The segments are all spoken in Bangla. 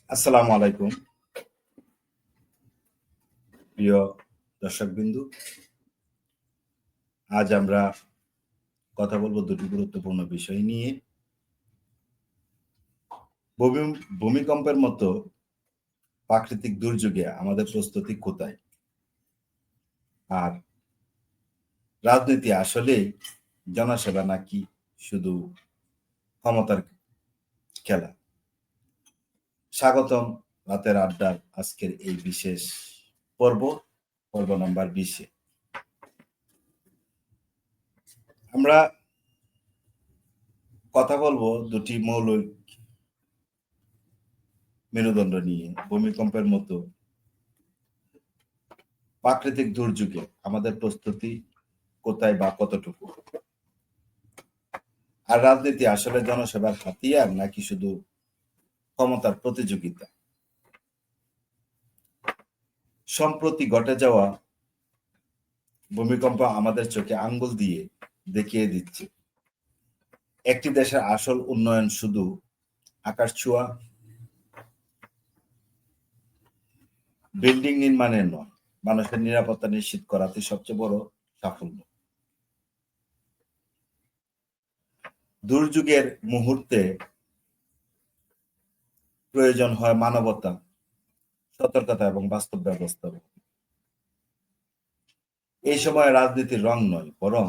আসসালামু আলাইকুম প্রিয় দর্শকবিন্দু। আজ আমরা কথা বলবো দুটি গুরুত্বপূর্ণ বিষয় নিয়ে। ভূমিকম্পের মতো প্রাকৃতিক দুর্যোগে আমাদের প্রস্তুতি কোথায়, আর রাজনীতি আসলেই জনসেবা নাকি শুধু ক্ষমতার খেলা। স্বাগতম রাতের আড্ডার আজকের এই বিশেষ পর্ব নাম্বার 20-এ। আমরা কথা বলবো দুটি মৌলিক মেরুদণ্ড নিয়ে। ভূমিকম্পের মতো প্রাকৃতিক দুর্যোগে আমাদের প্রস্তুতি কোথায় বা কতটুকু, আর রাজনীতি আসলে জনসেবার হাতিয়ার নাকি শুধু ক্ষমতার প্রতিযোগিতা। সম্প্রতি ঘটে যাওয়া ভূমিকম্প আমাদের চোখে আঙ্গুল দিয়ে দেখিয়ে দিচ্ছে একটি দেশের আসল উন্নয়ন শুধু আকাশ ছোঁয়া বিল্ডিং নির্মাণের নয়, মানুষের নিরাপত্তা নিশ্চিত করাতে সবচেয়ে বড় সাফল্য। দুর্যোগের মুহূর্তে প্রয়োজন হয় মানবতা, সতর্কতা এবং বাস্তব ব্যবস্থা। এই সময় রাজনীতির রং নয়, বরং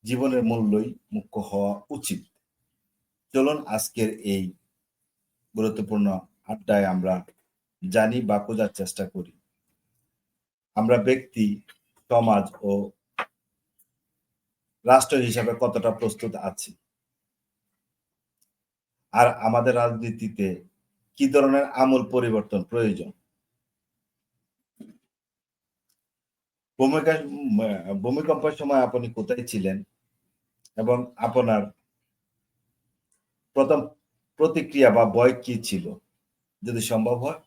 জীবনের মূল্যই মুখ্য হওয়া উচিত। চলুন আজকের এই গুরুত্বপূর্ণ আড্ডায় আমরা জানি বা খোঁজার চেষ্টা করি আমরা ব্যক্তি, সমাজ ও রাষ্ট্র হিসাবে কতটা প্রস্তুত আছি, আর আমাদের রাজনীতিতে কি ধরনের আমূল পরিবর্তন প্রয়োজন। ভূমিকম্পের সময় আপনি কোথায় ছিলেন এবং আপনার প্রথম প্রতিক্রিয়া বা ভয় কি ছিল? যদি সম্ভব হয়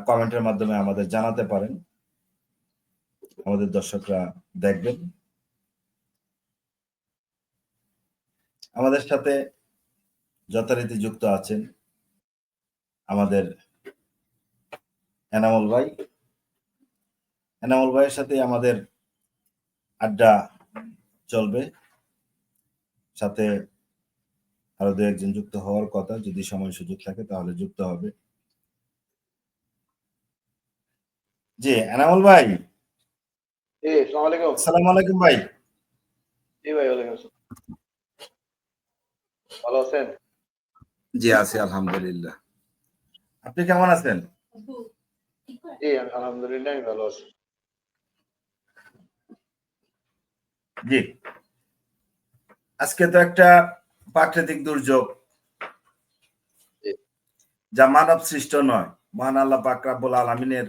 কমেন্টের মাধ্যমে আমাদের জানাতে পারেন, আমাদের দর্শকরা দেখবেন। আমাদের সাথে যথারীতি যুক্ত আছেন আমাদের এনামুল ভাই। এনামুল ভাইয়ের সাথে আমাদের আড্ডা চলবে, সাথে আরো দু একজন যুক্ত হওয়ার কথা, যদি সময় সুযোগ থাকে তাহলে যুক্ত হবে। জি এনামুল ভাই। আসসালামু আলাইকুম ভাই। জি ভাই, ওয়ালাইকুম আসসালাম। ভালো আছেন? জি আছি আলহামদুলিল্লাহ। আপনি কেমন আছেন? জি আলহামদুলিল্লাহ, আমি ভালো আছি। জি, আজকে তো একটা প্রাকৃতিক দুর্যোগ, যা মানব সৃষ্ট নয়, মহান আল্লাহ পাক রব্বুল আলামিনের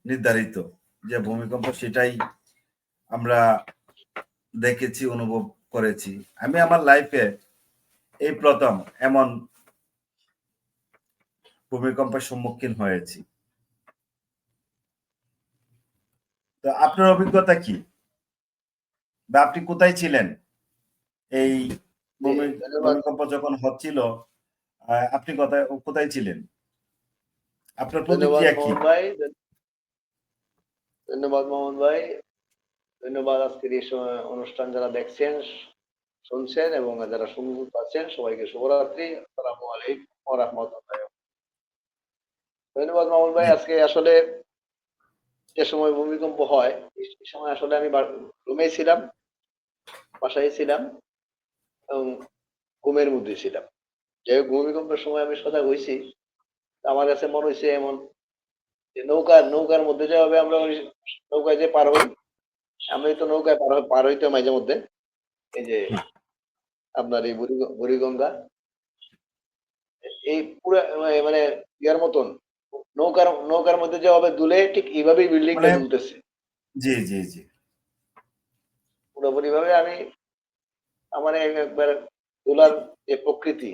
নির্ধারিত যে ভূমিকম্প, সেটাই আমরা দেখেছি, অনুভব করেছি। আমি আমার লাইফে এই প্রথম এমন ভূমিকম্পের সম্মুখীন হয়েছি। তো আপনার অভিজ্ঞতা কি, বা আপনি কোথায় ছিলেন এই ধন্যবাদ। ভূমিকম্প যখন হচ্ছিল? আপনি কোথায় ছিলেন? আপনার ধন্যবাদ প্রতিক্রিয়া কি? মোহন ভাই। ধন্যবাদ মোহন ভাই। ধন্যবাদ আজকের এই অনুষ্ঠান যারা দেখছেন, শুনছেন এবং যারা সুন্দর পাচ্ছেন, সবাইকে শুভরাত্রি। আসসালামু আলাইকুম ওয়া রাহমাতুল্লাহ। ধন্যবাদ মোহন ভাই। জি আজকে আসলে যে সময় ভূমিকম্প হয়, এই সময় আসলে আমি রুমে ছিলাম, বাসায় ছিলাম এবং ঘুমের মধ্যে ছিলাম। যাই হোক, ভূমিকম্পের সময় আমি সজাগ হয়েছি। আমার কাছে মনে হয়েছে এমন যে নৌকার মধ্যে যেভাবে আমরা ওই নৌকায় যে পার হই, আমি তো নৌকায় পার হইতে মাঝে মধ্যে এই যে আপনার এই বুড়িগঙ্গা, এই পুরো মানে ইয়ার মতন নৌকার মধ্যে যেভাবে দুলে, ঠিক এইভাবেই বিল্ডিংটা মানে দুলতেছে জি জি জি পুরোপুরি ভাবে। আমি আমার একবার তোলার যে প্রকৃতি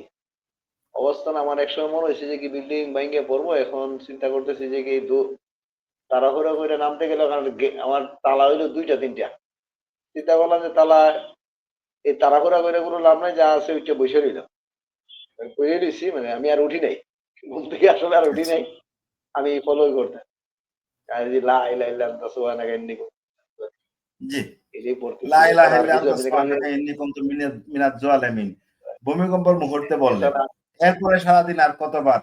অবস্থান, আমার একসময় মনে হয়েছে যে কি বিল্ডিং ভেঙে পড়বো। এখন চিন্তা করতেছি যে কি তাড়াহুড়া করে নামতে গেলে, কারণ আমার তালা হইলো দুইটা তিনটা। চিন্তা করলাম যে তালা এই তাড়াহুড়া করে কোনো লাভ নাই, যা আছে ওইটা বসে রইলাম। আমি বইয়ে রইছি, মানে আমি আর উঠি নাই। ঘুম থেকে আসলে আর উঠি আচ্ছা। নাই। আমি ফলোই করতাম। আর যে লা ইলাহা ইল্লাল্লাহ সুবহানাকা ইন্নী কুনতু জি। এটাই পড়তেছি। লা ইলাহা এছাড়া আর কিছু ইল্লাল্লাহ আমি দেখলাম যে সুবহানাকা ইন্নী কুনতু মিনাজ জালিমিন। ভূমিকম্পের মুহূর্তে বললেন। এছাড়া এরপরে সারাদিন আর কতবার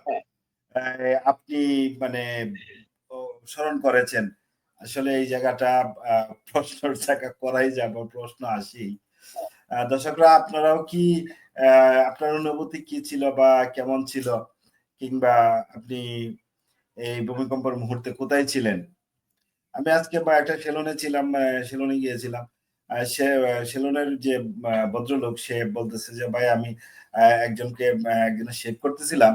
হ্যাঁ, আপনি মানে ও স্মরণ করেছেন? আসলে এই জায়গাটা আ প্রশ্নের জায়গা করাই যাবে, প্রশ্ন আসেই। দর্শকরা আপনারাও কি আ আপনার অনুভূতি কি ছিল বা কেমন ছিল? কিংবা আপনি এই ভূমিকম্পের মুহূর্তে কোথায় ছিলেন? আমি আজকে একটা সেলুনে ছিলাম, সেলুনে গিয়েছিলাম। সেলুনের যে ভদ্রলোক সে বলতেছে যে, "ভাই আমি একজনের শেভ করতেছিলাম।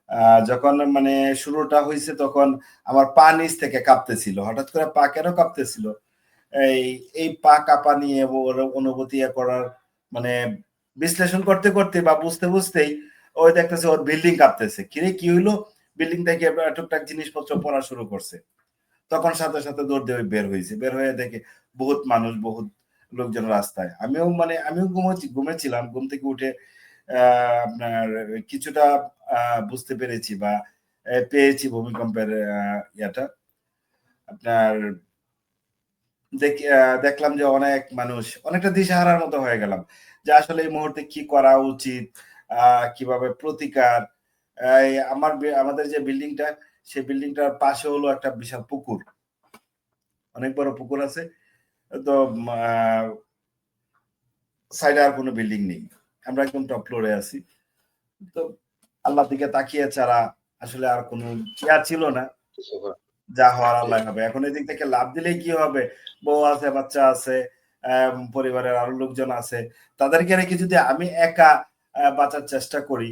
আ যখন মানে শুরুটা হইছে তখন আমার পা নিচ থেকে কাঁপতেছিল। হঠাৎ করে পা কেন কাঁপতেছিল? এই, এই পা কাঁপা নিয়ে ওর অনুভূতি করার মানে বিশ্লেষণ করতে বা বুঝতেই ওই দেখতেছে ওর বিল্ডিং কাঁপতেছে। কিরে কি হইলো? বিল্ডিং থেকে টুকটাক জিনিসপত্র পড়া শুরু করছে। তখন সাথে দৌড় দিয়ে বের হইছে। বের হয়ে দেখে বহুত মানুষ, বহুত লোকজন রাস্তায়। আমিও ঘুমেছিলাম। ঘুম থেকে উঠে আ আপনার কিছুটা আ বুঝতে পেরেছি বা পেয়েছি ভূমিকম্পের ইয়াটা। আপনার দেখলাম যে অনেক মানুষ অনেকটা দিশেহারার মতো হয়ে গেলাম। যে আসলে এই মুহূর্তে কি করা উচিত? আ কিভাবে প্রতিকার? আমাদের যে বিল্ডিংটা, সেই বিল্ডিংটার পাশে হলো একটা বিশাল পুকুর। অনেক বড় পুকুর আছে। তো মা সাইডে আর কোনো বিল্ডিং নেই। আমরা একদম টপ ফ্লোরে আছি। তো আল্লাহর দিকে তাকিয়ে ছাড়া আসলে আর কোনো ইয়া ছিল না। কিছু করার যা হওয়ার জি। আল্লাহ হবে। এখন এদিক থেকে লাফ দিলেই কি হবে? বউ আছে, বাচ্চা আছে, পরিবারের আরো লোকজন আছে। তাদেরকে রেখে যদি আমি একা বাঁচার চেষ্টা করি,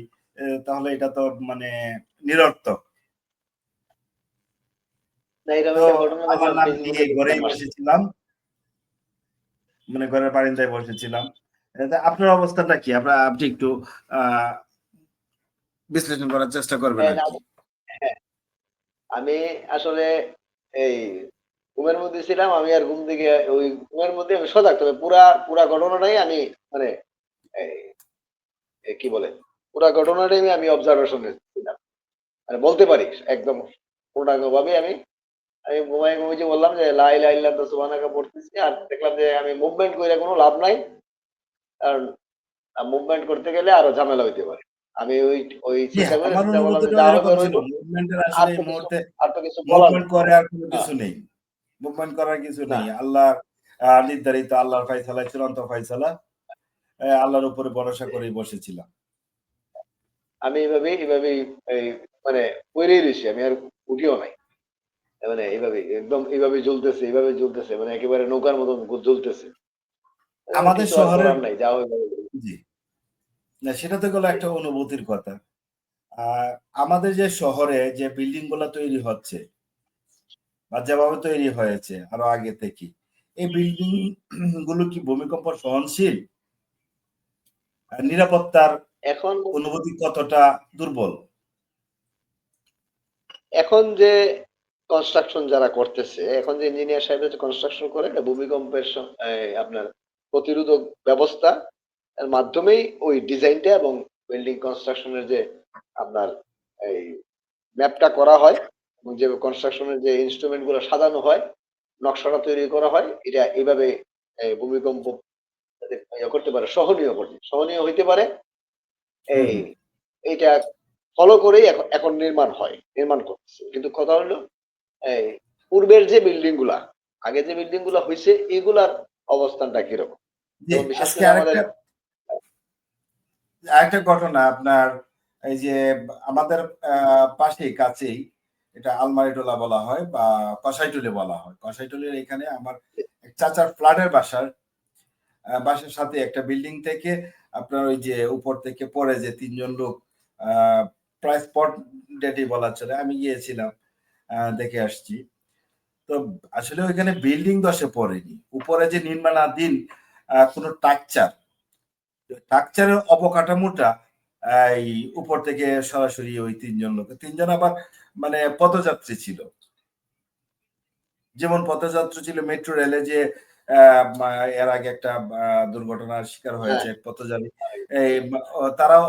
তাহলে এটা তো মানে নিরর্থক। না, এরকম তো একটা ঘটনা আল্লাহর দেখলাম নাম নিয়ে ফেসবুকে দেখলাম ঘরেই আসলে। বসেছিলাম। মানে ঘরের বারান্দায় বসেছিলাম। তা আপনার অবস্থাটা কি? আপনি একটু আ বিশ্লেষণ করার চেষ্টা করবেন হ্যাঁ, না, আরকি। হ্যাঁ, আমি আসলে এই ঘুমের মধ্যে ছিলাম। আমি আর ঘুম থেকে ওই ঘুমের মধ্যে আমি সজাগ। তবে পুরা ঘটনাটাই আমি মানে এই কি বলে? পুরা ঘটনাটাই আমি অবজারভেশন এ ছিলাম। মানে বলতে পারি একদম পূর্ণাঙ্গভাবে আমি ঘুমাইছি, বললাম যে লা ইলাহা ইল্লাল্লাহ সুবহানাকা পড়তেছি। আর দেখলাম যে আমি মুভমেন্ট কইরা কোনো লাভ নাই। কারণ মুভমেন্ট করতে গেলে আরো ঝামেলা হইতে পারে। আমি ওই জি, আমার চিন্তা করলাম যে অনুভূতিটাও যা এরকম হইবার ছিল। হইব। মুভমেন্টের আর আসলে তো এই কিছু মুহূর্তে আর তো কিছু বলার মুভমেন্ট নেই। করে আর কোনো হ্যাঁ, কিছু নেই। মুভমেন্ট করার কিছু না। নেই। আল্লাহ নির্ধারিত আল্লাহর ফায়সালা, চূড়ান্ত ফায়সালা। আল্লাহর উপরে ভরসা করেই বসেছিলাম। আমি এভাবেই এই মানে পইড়াই রইছি। আমি আর উঠিও নাই। মানে একদম এভাবে জ্বলতেছে। মানে একেবারে নৌকার মতন জ্বলতেছে। আমাদের কিছু আর শহরের করার নাই। যা হইবার হইব। জি, না সেটা তো গেল জি। একটা অনুভূতির কথা। আর আমাদের যে শহরে যে বিল্ডিং গুলা তৈরি হচ্ছে বা যেভাবে তৈরি হয়েছে আরো আগে থেকেই, এই বিল্ডিং গুলো কি ভূমিকম্প সহনশীল? নিরাপত্তার এখন অনুভূতি কতটা দুর্বল? এখন যে কনস্ট্রাকশন যারা করতেছে, এখন যে ইঞ্জিনিয়ার সাহেবরা যে কনস্ট্রাকশন করে, এটা ভূমিকম্পের আপনার প্রতিরোধক ব্যবস্থা এর মাধ্যমেই ওই ডিজাইনটা এবং বিল্ডিং কনস্ট্রাকশন এর যে আপনার এই ম্যাপটা করা হয় এবং যে কনস্ট্রাকশনের যে ইনস্ট্রুমেন্ট গুলো সাজানো হয়, নকশাটা তৈরি করা হয়, এটা এইভাবে ভূমিকম্প যাতে করতে পারে, সহনীয় হইতে পারে। হুম, এই হুম। এইটা ফলো করেই এখন নির্মাণ করতেছে। কিন্তু কথা হলো এই পূর্বের যে বিল্ডিং গুলা, আগে যে বিল্ডিং গুলা হইছে, এগুলার অবস্থানটা কিরকম? জি, যেমন বিশেষ আজকে করে আমাদের আরেকটা ঘটনা আপনার এই যে আমাদের পাশেই কাছেই এটা আলমারিটোলা বলা হয় বা কসাইটুলি বলা হয়। কসাইটুলির এখানে আমার এক চাচার ফ্ল্যাটের বাসার সাথে একটা বিল্ডিং থেকে আপনার ওই যে উপর থেকে পড়ে যে ৩ জন লোক আ প্রায় স্পট ডেডই বলা চলে। আমি গিয়েছিলাম, দেখে আসছি। তো আসলে ওইখানে বিল্ডিং ধসে পড়েনি। উপরে যে নির্মাণাধীন কোনো স্ট্রাকচারের অবকাঠামোটা এই উপর থেকে সরাসরি ওই ৩ জন লোক। ৩ জন আবার মানে পথযাত্রী ছিল। যেমন পথযাত্রী ছিল মেট্রো রেলে যে এর আগে একটা দুর্ঘটনার শিকার হ্যাঁ, হয়েছে এক পথচারী। এই তারাও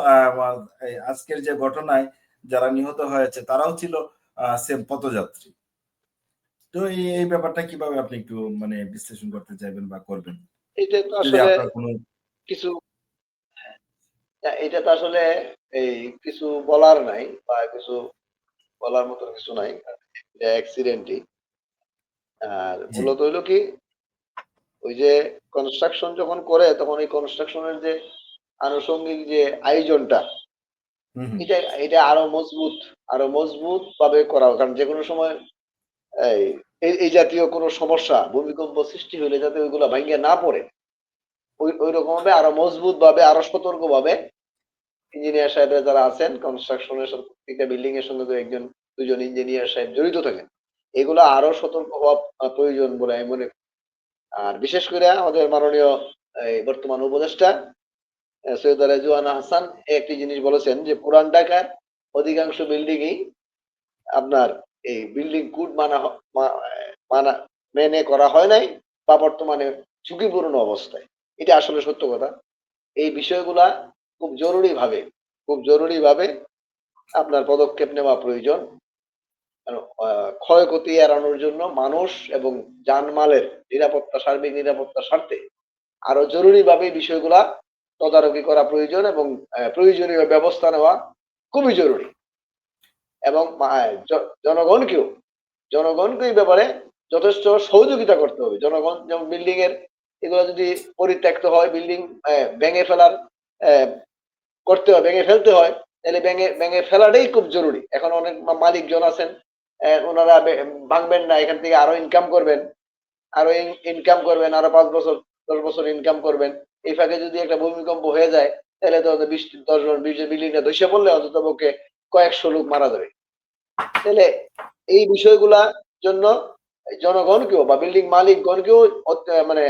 এই আজকের যে ঘটনায় যারা নিহত হয়েছে তারাও ছিল সেম পথযাত্রী। তো এই ব্যাপারটা কিভাবে আপনি একটু মানে বিশ্লেষণ করতে চাইবেন বা করবেন? এটা তো যদি আসলে আপনার কোনো কিছু এটা তো আসলে এই কিছু বলার নাই বা কিছু বলার মতো কিছু নাই। এটা অ্যাক্সিডেন্টই। আর জি। মূলত হইলো কি ওই যে কনস্ট্রাকশন যখন করে তখন এই কনস্ট্রাকশনের যে আনুষঙ্গিক যে আয়োজনটা হুম, হুম। এটা এটা আরো মজবুত ভাবে করা হয়। কারণ যেকোনো সময় এই এই জাতীয় কোনো সমস্যা ভূমিকম্প সৃষ্টি হইলে যাতে ওইগুলা ভাঙ্গা না পড়ে ওই রকম ভাবে আরো মজবুত ভাবে আরো সতর্ক ভাবে ইঞ্জিনিয়ার সাহেবরা যারা আছেন কনস্ট্রাকশনের সাথে প্রত্যেকটা বিল্ডিং এর সঙ্গে তো একজন দুজন ইঞ্জিনিয়ার সাহেব জড়িত থাকেন। এগুলো আরো সতর্ক হওয়া প্রয়োজন বলে আমি মনে করি। আর বিশেষ করে আমাদের মাননীয় এই বর্তমান উপদেষ্টা সৈয়দা রেজওয়ানা হাসান একটি জিনিস বলেছেন যে পুরান ঢাকার অধিকাংশ বিল্ডিংই আপনার এই বিল্ডিং কোড মানা মেনে করা হয় নাই বা বর্তমানে ঝুঁকিপূর্ণ অবস্থায়। এটা আসলে সত্য কথা। এই বিষয়গুলা খুব জরুরি ভাবে আপনার পদক্ষেপ নেওয়া প্রয়োজন। ক্ষয়ক্ষতি এড়ানোর জন্য মানুষ এবং জানমালের সার্বিক নিরাপত্তার স্বার্থে আরো জরুরিভাবে বিষয়গুলা তদারকি করা প্রয়োজন এবং প্রয়োজনীয় ব্যবস্থা নেওয়া খুবই জরুরি। এবং জনগণকে এই ব্যাপারে যথেষ্ট সহযোগিতা করতে হবে। জনগণ যেমন বিল্ডিং এর এগুলো যদি পরিত্যক্ত হয়, বিল্ডিং ভেঙে ফেলার ভেঙে ফেলতে হয়, তাহলে ভেঙে ফেলাটাই খুব জরুরি। এখন অনেক মালিকজন আছেন, ওনারা ভাঙবেন না, এখান থেকে আরো ইনকাম করবেন, আরো 5 বছর 10 বছর ইনকাম করবেন। এই ফাঁকে যদি একটা ভূমিকম্প হয়ে যায় তাহলে তো 10 জন 20 জন বিল্ডিংটা ধসে পড়লে অন্তত পক্ষে কয়েকশো লোক মারা যাবে। তাহলে এই বিষয়গুলা জন্য জনগণকেও বা বিল্ডিং মালিকগণকেও মানে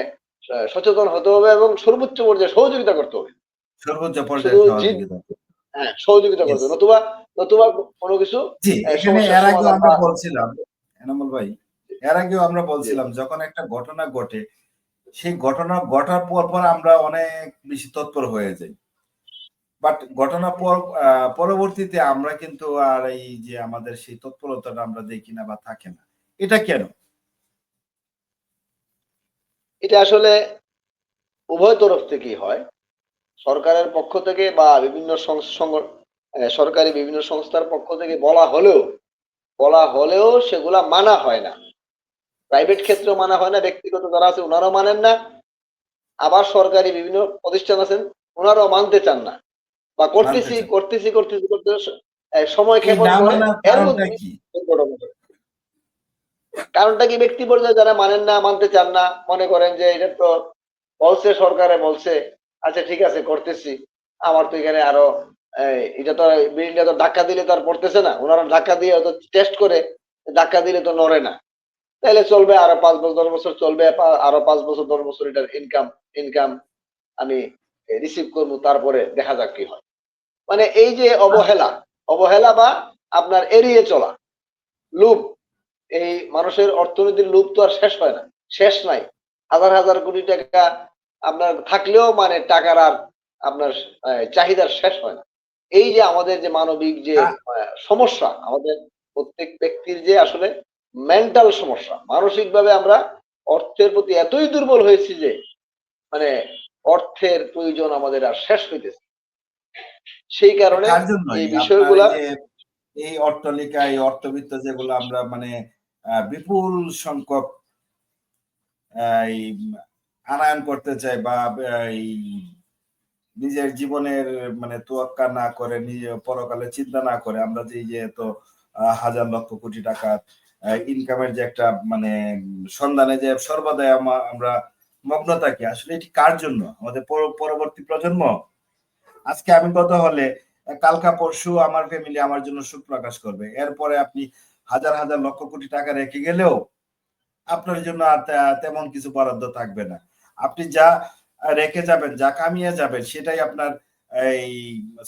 সচেতন হতে হবে এবং সর্বোচ্চ পর্যায়ে সহযোগিতা করতে হবে। সর্বোচ্চ শুধু পর্যায়ে জিদ সহযোগিতা। সহযোগিতা করতে ইয়েস। হবে। নতুবা কোনো কিছু জি, এখানে সমস্যার এর আগেও সমাধান আমরা বা বলছিলাম, এনামুল ভাই, এর আগেও আমরা জি, বলছিলাম যখন একটা ঘটনা ঘটে, সেই ঘটনা ঘটার পর আমরা অনেক বেশি তৎপর হয়ে যাই। বাট ঘটনার পর পরবর্তীতে আমরা কিন্তু আর এই যে আমাদের সেই তৎপরতাটা আমরা দেখি না বা থাকে না। এটা কেন? এটা আসলে উভয় তরফ থেকেই হয়। সরকারের পক্ষ থেকে বা বিভিন্ন সরকারি বিভিন্ন সংস্থার পক্ষ থেকে বলা হলেও সেগুলা মানা হয় না। প্রাইভেট ক্ষেত্রেও মানা হয় না, ব্যক্তিগত যারা আছে ওনারাও মানেন না। আবার সরকারি বিভিন্ন প্রতিষ্ঠান আছেন, ওনারাও মানতে চান না। বা মানতে করতেছি, চান। করতেছি, করতেছি, করতেছি সময় এই ক্ষেপণ না করে মানার এর কারণটা মধ্যে কি? দুর্ঘটনা ঘটে। কারণটা কি ব্যক্তি পর্যায়ে যারা মানেন না, মানতে চান না, মনে করেন যে এটা তো বলছে সরকারে বলছে, আচ্ছা ঠিক আছে করতেছি। আমার তো এখানে আরো এটা তো বিল্ডিংটা তো ধাক্কা দিলে তো আর পড়তেছে না। ওনারা ধাক্কা দিয়ে হয়তো টেস্ট করে ধাক্কা দিলে তো নড়ে না। তাহলে চলবে আরো 5 বছর 10 বছর চলবে, আরো 5 বছর 10 বছর এটার ইনকাম আমি রিসিভ করবো, তারপরে দেখা যাক কি হয়। মানে এই যে অবহেলা বা আপনার এড়িয়ে চলা, লোভ, এই মানুষের অর্থনীতির লোভ তো আর শেষ নাই। হাজার হাজার কোটি টাকা আপনার থাকলেও মানে টাকার আর আপনার চাহিদার শেষ হয় না। এই যে আমাদের যে মানবিক যে আ সমস্যা, আমাদের প্রত্যেক ব্যক্তির যে আসলে মেন্টাল সমস্যা, মানসিকভাবে আমরা অর্থের প্রতি এতই দুর্বল হয়েছি যে মানে অর্থের প্রয়োজন আমাদের আর শেষ হইতেছে। সেই কারণে কার জন্যই? এই আপনার বিষয়গুলা এই যে এই অট্টালিকা, এই অর্থবিত্ত যেগুলো আমরা মানে বিপুল সংখ্যক এই আনায়ন করতে চাই বা এই নিজের জীবনের মানে তোয়াক্কা না করে, নিজে পরকালে চিন্তা না করে আমরা যে এই যে এত হাজার লক্ষ কোটি টাকা ইনকামের যে একটা মানে সন্ধানে যে সর্বদাই আমরা মগ্ন থাকি, আসলে এটি কার জন্য? আমাদের পরবর্তী প্রজন্ম। আজকে আমি কত হলে কালকা পরশু আমার ফ্যামিলি আমার জন্য সুখ প্রকাশ করবে। এরপরে আপনি হাজার হাজার লক্ষ কোটি টাকা রেখে গেলেও আপনার জন্য আর তেমন কিছু বরাদ্দ থাকবে না। আপনি যা রেখে যাবেন, যা কামিয়ে যাবেন সেটাই আপনার এই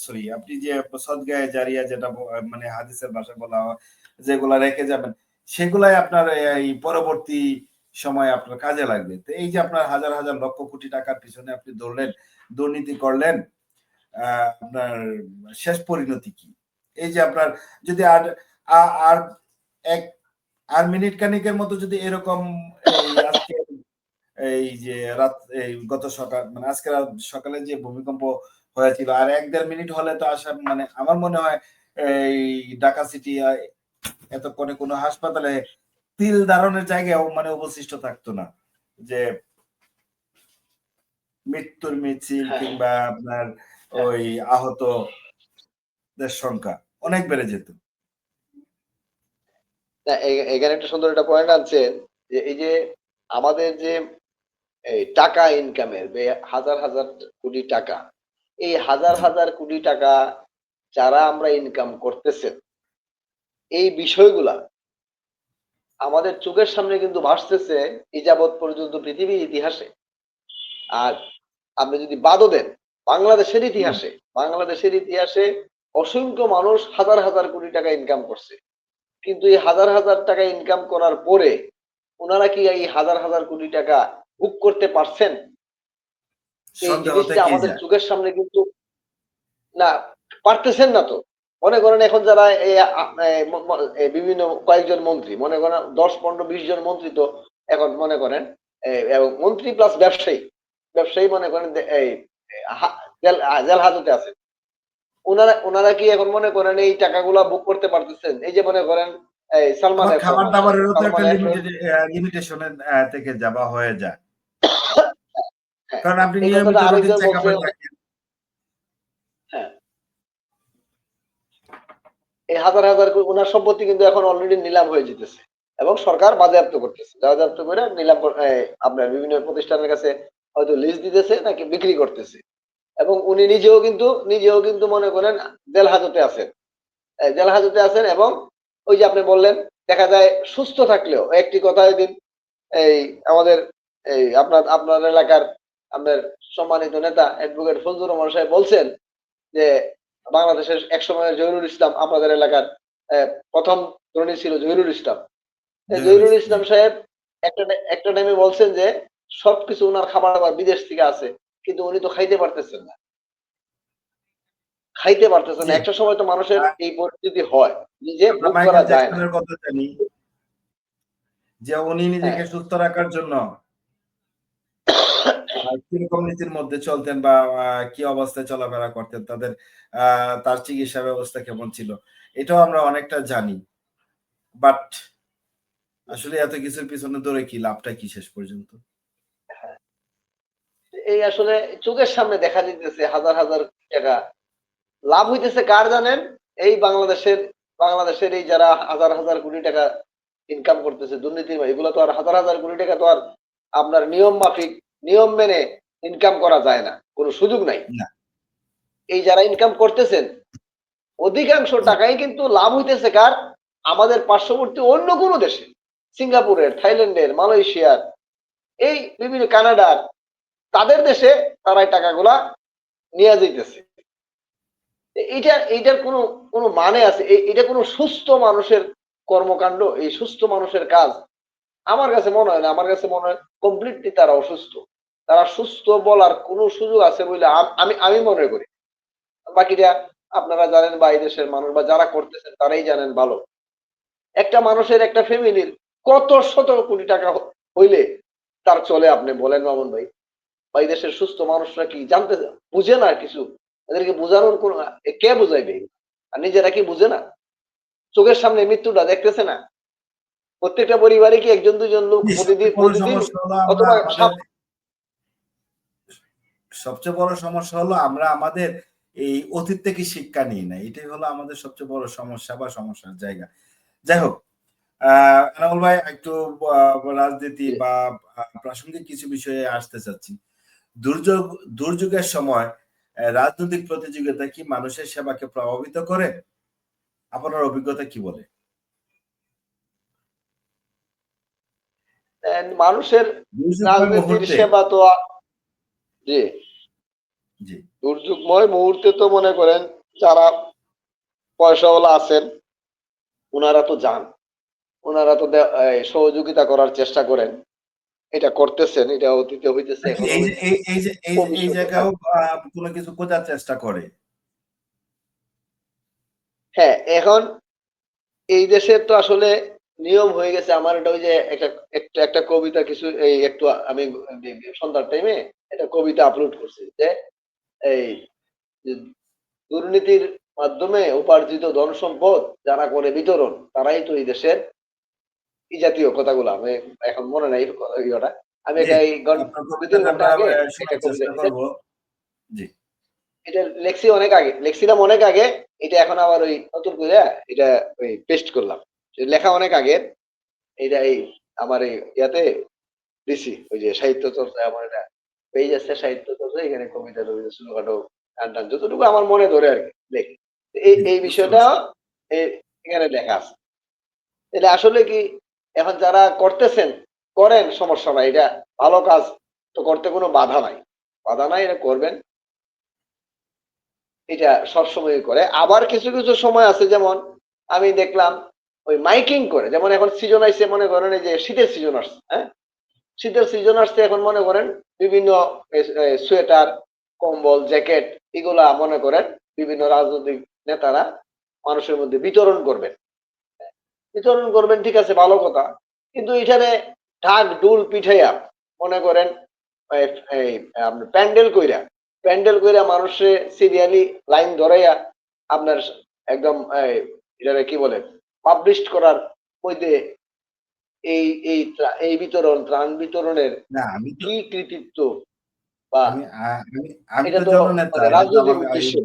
সরি আপনি যে সদগায়ে জারিয়া যেটা মানে হাদিসের ভাষায় বলা হয় যেগুলা রেখে যাবেন সেগুলাই আপনার এই পরবর্তী সময় আপনার কাজে লাগবে। তো এই যে আপনার হাজার হাজার লক্ষ কোটি টাকার পিছনে আপনি দৌড়লেন, দুর্নীতি করলেন, আপনার শেষ পরিণতি কি? এই যে আপনার যদি আর এক আর মিনিট খানিকের মতো যদি এরকম এই আজকে এই যে রাত এই গত সকাল মানে আজকে সকালে যে ভূমিকম্প হয়েছিল আর ১-১.৫ মিনিট হলে তো আসা মানে আমার মনে হয় এই ঢাকা সিটি এতক্ষণে কোনো হাসপাতালে তিল ধারণের জায়গাও মানে অবশিষ্ট থাকতো না। যে মৃত্যুর মিছিল হ্যাঁ, কিংবা আপনার হ্যাঁ। ওই আহতদের সংখ্যা অনেক বেড়ে যেত। না, এখানে একটা সুন্দর একটা পয়েন্ট আনছেন যে এই যে আমাদের যে এই টাকা ইনকামের হাজার হাজার কোটি টাকা, এই হাজার জি। হাজার কোটি টাকা যারা আমরা ইনকাম করতেছেন, এই বিষয়গুলা আমাদের চোখের সামনে কিন্তু ভাসতেছে এই যাবৎ পর্যন্ত পৃথিবীর ইতিহাসে। আর আপনি যদি বাদও দেন বাংলাদেশের হুম। ইতিহাসে, বাংলাদেশের ইতিহাসে অসংখ্য মানুষ হাজার হাজার কোটি টাকা ইনকাম করছে, কিন্তু এই হাজার হাজার টাকা ইনকাম করার পরে ওনারা কি এই হাজার হাজার কোটি টাকা ভোগ করতে পারছেন? এই সন্দেহ জিনিসটা থেকেই আমাদের যায়। চোখের সামনে কিন্তু না, পারতেছেন না তো। মনে করেন এখন যারা এই বিভিন্ন কয়েকজন মন্ত্রী, মনে করেন ১০, ১৫, ২০ জন মন্ত্রী তো এখন মনে করেন এবং মন্ত্রী প্লাস ব্যবসায়ী, ব্যবসায়ী মনে করেন এই জেল হাজতে আছে। উনারা কি এখন মনে করেন এই টাকাগুলা ভোগ করতে পারতেছেন? এই যে মনে করেন এই সালমান আবার এফ রহমান সাহেব। খাবার-দাবারেরও তো সালমান একটা এফ রহমান লিমিটেশনের থেকে যাওয়া হয়ে যায়। হ্যাঁ, কারণ আপনি এই নিয়মিত কথাটা রুটিন আরেকজন বলছে। চেকআপে থাকেন। হ্যাঁ, এই হাজার হাজার উনার সম্পত্তি কিন্তু এখন অলরেডি নিলাম হয়ে যেতেছে এবং সরকার বাজেয়াপ্ত করতেছে, বাজেয়াপ্ত করে নিলাম আপনার বিভিন্ন প্রতিষ্ঠানের কাছে হয়তো লিজ দিতেছে নাকি বিক্রি করতেছে। এবং উনি নিজেও কিন্তু মনে করেন জেল হাজতে আছেন, জেল হাজতে আছেন এবং ওই যে আপনি বললেন দেখা যায় সুস্থ থাকলেও একটি কথাই দিন এই আমাদের এই আপনার এলাকার আপনার সম্মানিত নেতা অ্যাডভোকেট ফজলুর রহমান সাহেব বলছেন যে বাংলাদেশের একসময় জহিরুল ইসলাম আপনাদের এলাকার প্রথম ধনী ছিল জহিরুল ইসলাম। জহিরুল জহিরুল ইসলাম, জি। ইসলাম সাহেব একটা টাইমে বলছেন যে সবকিছু উনার খাবার দাবার বিদেশ থেকে আছে, কিন্তু উনি তো খাইতে পারতেছেন না, খাইতে পারতেছেন জি। না। একটা সময় তো মানুষের আ এই পরিস্থিতি হয়, নিজে আমরা ভোগ করা মাইকেল যায় না। জ্যাকসনের কথা জানি যে উনি হ্যাঁ, নিজেকে সুস্থ রাখার জন্য কিরকম নীতির মধ্যে চলতেন বা কি অবস্থায় চলাফেরা করতেন, তার চিকিৎসা ব্যবস্থা কেমন ছিল। এটাও আমরা অনেকটা জানি। বাট আসলে এত কিছুর পিছনে দৌড়ে কি লাভটা কি শেষ পর্যন্ত? এই আসলে চোখের সামনে দেখা দিতেছে হাজার হাজার টাকা লাভ হইতেছে কার জানেন? এই বাংলাদেশের এই যারা হাজার হাজার কোটি টাকা ইনকাম করতেছে দুর্নীতির, এগুলো তো আর হাজার হাজার কোটি টাকা তো আর আপনার নিয়ম মাফিক নিয়ম মেনে ইনকাম করা যায় না, কোনো সুযোগ নাই। না। এই যারা ইনকাম করতেছেন অধিকাংশ জি, টাকাই কিন্তু লাভ হইতেছে কার? আমাদের পার্শ্ববর্তী অন্য কোনো দেশে, সিঙ্গাপুরের, থাইল্যান্ডের, মালয়েশিয়ার, এই বিভিন্ন কানাডার, তাদের দেশে তারা এই টাকাগুলা নিয়ে যাইতেছে। এইটার কোনো কোনো মানে আছে? এটা কোনো সুস্থ মানুষের কর্মকাণ্ড? এই সুস্থ মানুষের কাজ? আমার কাছে মনে হয় না। আমার কাছে মনে হয় কমপ্লিটলি তারা অসুস্থ। তারা সুস্থ বলার কোনো সুযোগ আছে বলে আমি মনে করি। বাকিটা আপনারা জানেন বা এই দেশের মানুষ বা যারা করতেছেন তারাই জানেন ভালো। একটা মানুষের একটা ফ্যামিলির কত শত কোটি টাকা হইলে তার চলে আপনি বলেন মামুন ভাই? বা এই দেশের সুস্থ মানুষরা কি জানতে বুঝে না কিছু? এদেরকে বোঝানোর কোন কে বুঝাইবে? আর নিজেরা কি বুঝে না? চোখের সামনে মৃত্যুটা দেখতেছে না? প্রত্যেকটা পরিবারে কি ১ জন ২ জন লোক জি, প্রতিদিন প্রতিদিন অথবা সবচেয়ে বড় সমস্যা হলো আমরা আমাদের এই অতীত থেকে শিক্ষা নিই না। এটাই হলো আমাদের সবচেয়ে বড় সমস্যা বা সমস্যার জায়গা। যাই হোক, এনামুল ভাই একটু আ রাজনীতি বা প্রাসঙ্গিক কিছু বিষয়ে আসতে চাচ্ছি। দুর্যোগ দুর্যোগের সময় রাজনৈতিক প্রতিযোগিতা কি মানুষের সেবাকে প্রভাবিত করে? আপনার অভিজ্ঞতা কি বলে? মানুষের দুর্যোগময় রাজনীতির মুহূর্তে সেবা তো জি, জি, দুর্যোগময় মুহূর্তে তো মনে করেন যারা পয়সাওয়ালা আছেন উনারা তো যান। উনারা তো সহযোগিতা করার চেষ্টা করেন। এটা করতেছেন, এটা অতীতে হইতেছে, নাকি এখনো এই যে হইতেছে। এই ভবিষ্যতে জায়গায়ও থাকবে। কোনো কিছু খোঁজার চেষ্টা করে? হ্যাঁ, এখন এই দেশের তো আসলে নিয়ম হয়ে গেছে। আমার এটা ওই যে একটা কবিতা কিছু এই একটু আমি সন্ধ্যার টাইমে একটা কবিতা আপলোড করছি যে এই যে দুর্নীতির মাধ্যমে উপার্জিত ধন সম্পদ যারা করে বিতরণ তারাই তো এই দেশের এই জাতীয় কথাগুলো আমি এখন মনে নাই ইয়েটা। আমি জি, একটা এই আপনার দুই তিন কবিতাটা ঘন্টা আমরা আগে একটা শোনার কবিতা চেষ্টা করব। জি। এটা লেখছি অনেক আগে, লেখছিলাম অনেক আগে। এটা এখন আবার ওই নতুন করে এটা ওই পেস্ট করলাম। লেখা অনেক আগে। এটা এই আমার এই ইয়াতে দিছি, ওই যে সাহিত্য চর্চায় আমার এটা পেজ আছে, সাহিত্য চর্চা, এখানে কবিতা টবিতা ছোটখাটো গান টান যতটুকু আমার মনে ধরে আর কি লেখি। জি, এই বুঝতে বিষয়টা পারছি। এখানে লেখা আছে। এটা আসলে কি, এখন যারা করতেছেন করেন, সমস্যা নাই, এটা ভালো কাজ, তো করতে কোনো বাধা নাই, বাধা নাই, এটা করবেন, এটা সবসময় করে। আবার কিছু কিছু সময় আছে, যেমন আমি দেখলাম ওই মাইকিং করে, যেমন এখন সিজন আইসে, মনে করেন এই যে শীতের সিজন আসছে, হ্যাঁ, শীতের সিজন আসছে, এখন মনে করেন বিভিন্ন সোয়েটার, কম্বল, জ্যাকেট, এগুলা মনে করেন বিভিন্ন রাজনৈতিক নেতারা মানুষের মধ্যে বিতরণ করবেন। বিতরণ করবেন, ঠিক আছে, ভালো কথা। কিন্তু এখানে ঢাক ঢুল পিঠাইয়া মনে করেন এই এই আপনার প্যান্ডেল কইরা মানুষে সিরিয়ালি লাইন ধরাইয়া আপনার একদম এটারে কি বলে পাবলিশ করার মধ্যে এই এই বিতরণ, ত্রাণ বিতরণের না আমি তো কি কৃতিত্ব, বা আমি আ আমি আমি এটা তো তো জননেতা। মানে এটা তো রাজনৈতিক আমার উদ্দেশ্যে।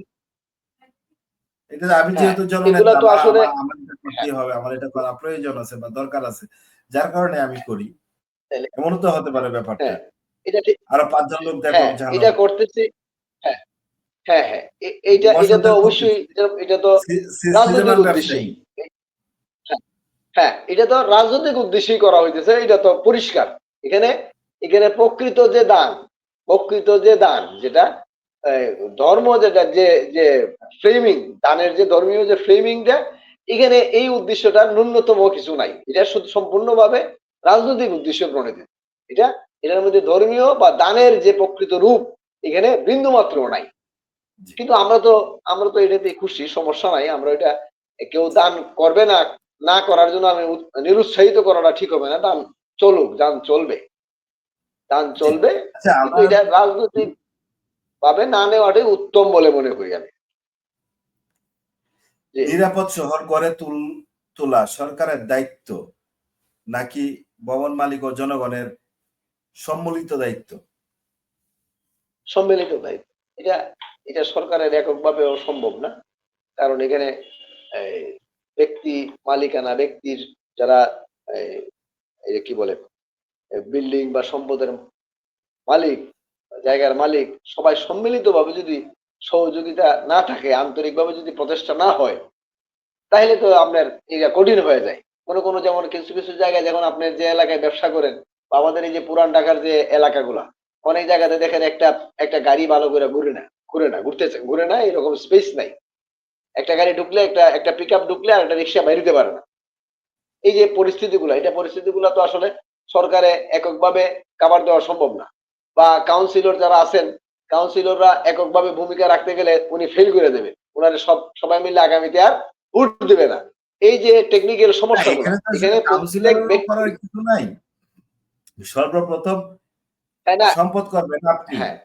আমি হ্যাঁ, যেহেতু এগুলা জননেতা তো আসলে, আমার এটা হ্যাঁ, করতেই হবে। আমার এটা করা প্রয়োজন আছে বা দরকার আছে। যার কারণে আমি করি। তাইলে, এমনও তো হতে পারে ব্যাপারটা। হ্যাঁ, এটা ঠিক, আরো ৫ জন লোক দেখুক হ্যাঁ, ঝামেলা এটা হোক। করতেছি, হ্যাঁ, হ্যাঁ, হ্যাঁ, এইটা এটা তো বসন্তের অবশ্যই, করতেছি। এটা তো রাজনৈতিক সিজনাল উদ্দেশ্যেই। ব্যবসায়ী। হ্যাঁ, হ্যাঁ, এটা তো রাজনৈতিক উদ্দেশ্যেই করা হইতেছে, এটা তো পরিষ্কার। এখানে এখানে প্রকৃত যে দান যেটা এই ধর্ম, যেটা যে যে ফ্রেমিং, দানের যে ধর্মীয় যে ফ্রেমিংটা, এখানে এই উদ্দেশ্যটা ন্যূনতম কিছু নাই। এটা শুধু সম্পূর্ণভাবে রাজনৈতিক উদ্দেশ্য প্রণীত। এটা এটার মধ্যে ধর্মীয় বা দানের যে প্রকৃত রূপ এখানে বিন্দু মাত্র নাই। জি। কিন্তু আমরা তো এটাতে খুশি, সমস্যা নাই। আমরা এটা কেউ দান করবে না, না করার জন্য আমি নিরুৎসাহিত করাটা ঠিক হবে না। দান চলুক, দান চলবে, দান জি। চলবে। আচ্ছা কিন্তু আমার এটা রাজনৈতিক ভাবে না নেওয়াটাই উত্তম বলে মনে করি আমি। যে নিরাপদ শহর গড়ে তোলা সরকারের দায়িত্ব নাকি ভবন মালিক ও জনগণের সম্মিলিত দায়িত্ব? সম্মিলিত দায়িত্ব। এটা এটা সরকারের এককভাবে সম্ভব না। কারণ এখানে এই ব্যক্তি মালিকানা, ব্যক্তির যারা এই এই কি বলে বিল্ডিং বা সম্পদের মালিক, জায়গার মালিক, সবাই সম্মিলিতভাবে যদি সহযোগিতা না থাকে, আন্তরিকভাবে যদি প্রচেষ্টা না হয়, তাহলে তো আপনার এটা কঠিন হয়ে যায়। কোনো যেমন কিছু কিছু জায়গায়, যখন আপনি যে এলাকায় ব্যবসা করেন, বা আমাদের এই যে পুরান ঢাকার যে এলাকাগুলা, অনেক জায়গাতে দেখেন একটা একটা গাড়ি ভালো করে ঘুরে না, এরকম স্পেস নাই। একটা গাড়ি ঢুকলে, একটা পিক আপ ঢুকলে আর একটা রিক্সা বাইরে দিতে পারে না। এই যে পরিস্থিতিগুলা তো আসলে সরকারে এককভাবে কাভার দেওয়া সম্ভব না। বা কাউন্সিলর যারা আছেন, কাউন্সিলররা এককভাবে ভূমিকা রাখতে গেলে উনি ফেল করে দেবে। উনারে সবাই মিলে আগামীতে আর ভোট দিবে না। এই যে টেকনিক্যাল না সমস্যাগুলা, এখানে তো এখানে আসলে প্রত্যেক কাউন্সিলরেরও ব্যক্তি, করার কিছু নাই। সর্বপ্রথম তাই না? সম্পদ করবেন আপনি। হ্যাঁ,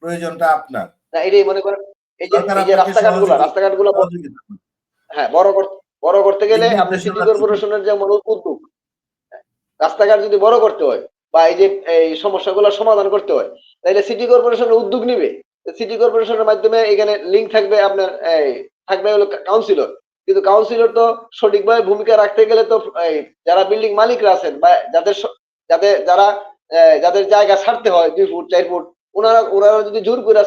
প্রয়োজনটা আপনার। না এটাই মনে করেন, সরকার এই যে আপনাকে রাস্তাঘাটগুলা সহযোগিতা করবে। হ্যাঁ, বড় করতে দিক গেলে আপনি সিটি নির্দেশনা দিবে। কর্পোরেশনের যেমন উদ্যোগ, রাস্তাঘাট যদি বড় করতে হয়, বা এই যে এই সমস্যাগুলো সমাধান করতে হয়, তাহলে সিটি কর্পোরেশনের উদ্যোগ নিবে। সিটি কর্পোরেশনের মাধ্যমে এখানে লিঙ্ক থাকবে আপনার, এই থাকবে হলো কাউন্সিলর। কিন্তু কাউন্সিলর তো সঠিকভাবে ভূমিকা রাখতে গেলে তো এই যারা বিল্ডিং মালিকরা আছেন, বা যারা যাদের জায়গা ছাড়তে হয় 2 ফুট 4 ফুট, ওনারা যদি জোর করে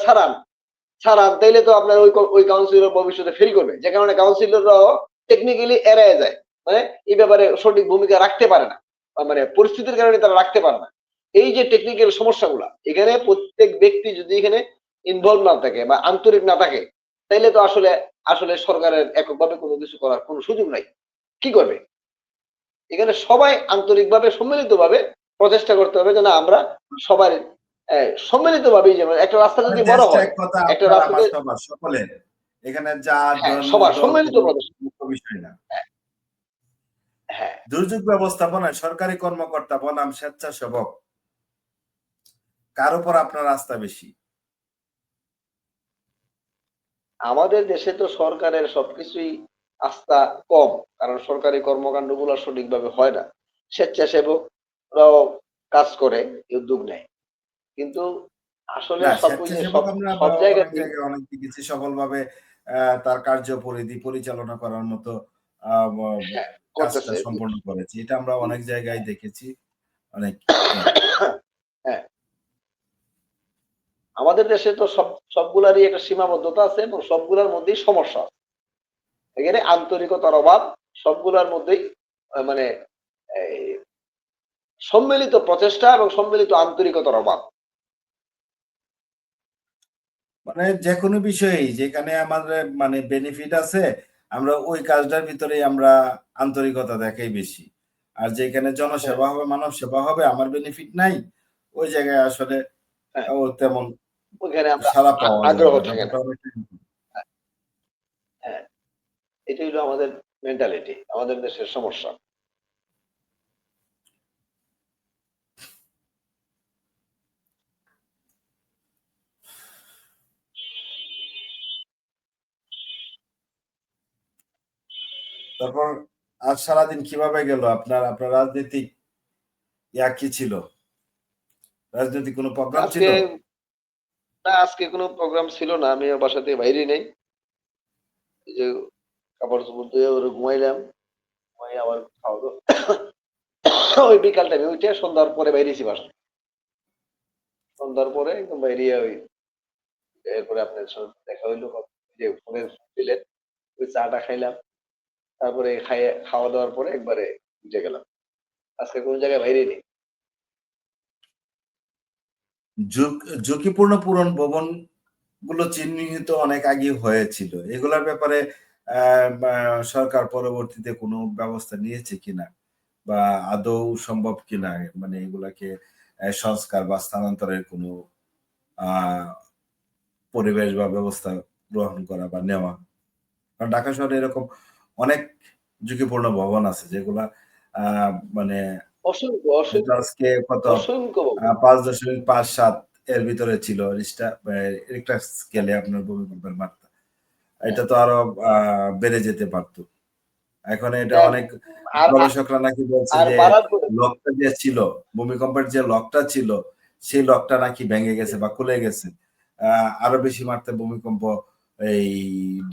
ছাড়ান, তাইলে তো আপনার ওই কাউন্সিলর ভবিষ্যতে ফেল করবে, যে কারণে কাউন্সিলররাও টেকনিক্যালি এড়ায় যায়। মানে এই ব্যাপারে সঠিক ভূমিকা রাখতে পারে না, বা মানে পরিস্থিতির কারণে তারা রাখতে পারে না। এই যে টেকনিক্যাল সমস্যাগুলা, এখানে প্রত্যেক ব্যক্তি যদি এখানে ইনভলভ না থাকে বা আন্তরিক না থাকে, তাইলে তো আসলে সরকারের এককভাবে কোনো কিছু করার কোনো সুযোগ নাই। কি করবে? এখানে সবাই আন্তরিকভাবে, সম্মিলিতভাবে প্রচেষ্টা করতে হবে যেন আমরা সবার সম্মিলিতভাবেই যেন একটা রাস্তা মানে যদি বড় দেশটা হয়, এক কথা একটা আপনার আমার রাস্তাতে সবার সকলের। এখানে জাত, হ্যাঁ, ধর্ম, সবার দল সম্মিলিত কোনো প্রচেষ্টা। মুখ্য বিষয় না। হ্যাঁ, হ্যাঁ। দুর্যোগ ব্যবস্থাপনায় সরকারি কর্মকর্তা বনাম স্বেচ্ছাসেবক কার উপর আপনার আস্থা বেশি? আমাদের দেশে তো সরকারের সবকিছুই আস্থা কম। কারণ সরকারি কর্মকান্ডগুলো সঠিকভাবে হয় না। স্বেচ্ছাসেবকরাও কাজ করে, উদ্যোগ নেয়। কিন্তু আসলে না, সব ওই যে স্বেচ্ছাসেবক সব আমরা সব অনেক জায়গাতেই জায়গায় অনেক দেখেছি সফলভাবে তার কার্যপরিধি পরিচালনা করার মতো আ ব ব হ্যাঁ, কাজটা করতেছে। সম্পন্ন করেছে। এটা আমরা অনেক জায়গায় দেখেছি। অনেক ইয়া হ্যাঁ, আমাদের দেশে তো সবগুলারই একটা সীমাবদ্ধতা আছে এবং সবগুলার মধ্যেই সমস্যা আছে। এখানে আন্তরিকতার অভাব সবগুলার মধ্যেই মানে এই সম্মিলিত প্রচেষ্টা এবং সম্মিলিত আন্তরিকতার অভাব। মানে যেকোনো বিষয়েই যেখানে আমাদের মানে বেনিফিট আছে, আমরা ওই কাজটার ভিতরেই আমরা আন্তরিকতা দেখাই বেশি। আর যেখানে হ্যাঁ, জনসেবা হবে, মানব সেবা হবে, আমার বেনিফিট নাই, ওই জায়গায় আসলে হ্যাঁ, তেমন ওইখানে আমরা সাড়া পাওয়া যায় আগ্রহ না। থাকে না। ব্যাপারটা অনেকটাই হ্যাঁ, এটাই হলো আমাদের মেন্টালিটি, আমাদের দেশের সমস্যা। তারপর আজ সারাদিন কিভাবে গেল? আপনার রাজনৈতিক কি ছিল? রাজনৈতিক কোনো প্রোগ্রাম আজকে ছিল? না, আজকে কোনো প্রোগ্রাম ছিল না। আমি বাসা থেকে বাইরে নাই। এই যে কাপড়-চোপড় ধুয়ে ওরে ঘুমাইলাম। ঘুমাইয়া আবার খাওয়া-দাওয়া ওই বিকাল টাইমে উইঠা সন্ধ্যার পরে বাইরেছি বাসা। সন্ধ্যার পরে একদম বাইরিয়া ওই এরপরে আপনার সাথে দেখা হইলো। যে ফোনে দিলেন, ওই চাটা খাইলাম। তারপরে খাওয়া-দাওয়ার পরে একবারে উঠে গেলাম। আজকে কোন জায়গায় বাইরে নেই। ঝুঁক ঝুঁকিপূর্ণ ভবনগুলো চিহ্নিত অনেক আগেই হয়েছিল। এগুলার ব্যাপারে আ বা সরকার পরবর্তীতে কোনো ব্যবস্থা নিয়েছে কিনা? বা আদৌ সম্ভব কিনা? মানে এগুলাকে সংস্কার বা স্থানান্তরের কোনো আ পরিবেশ বা ব্যবস্থা গ্রহণ করা বা নেওয়া? কারণ ঢাকা শহরে এরকম অনেক ঝুঁকিপূর্ণ ভবন আছে যেগুলা আ মানে অসংখ্য, হয়তো অসংখ্য, আজকে কত অসংখ্য ভবন। ৫.৫৭ এর ভিতরে ছিল রিক্টার স্কেলে আপনার ভূমিকম্পের মাত্রা। হ্যাঁ, এটা তো আরো আ বেড়ে যেতে পারত। এখন এটা হ্যাঁ, অনেক আর গবেষকরা নাকি বলছে আর যে বাড়ার পরে লকটা যে ছিল, ভূমিকম্পের যে লকটা ছিল, সেই লকটা নাকি ভেঙে গেছে বা খুলে গেছে। আ আরো বেশি মাত্রায় ভূমিকম্প এই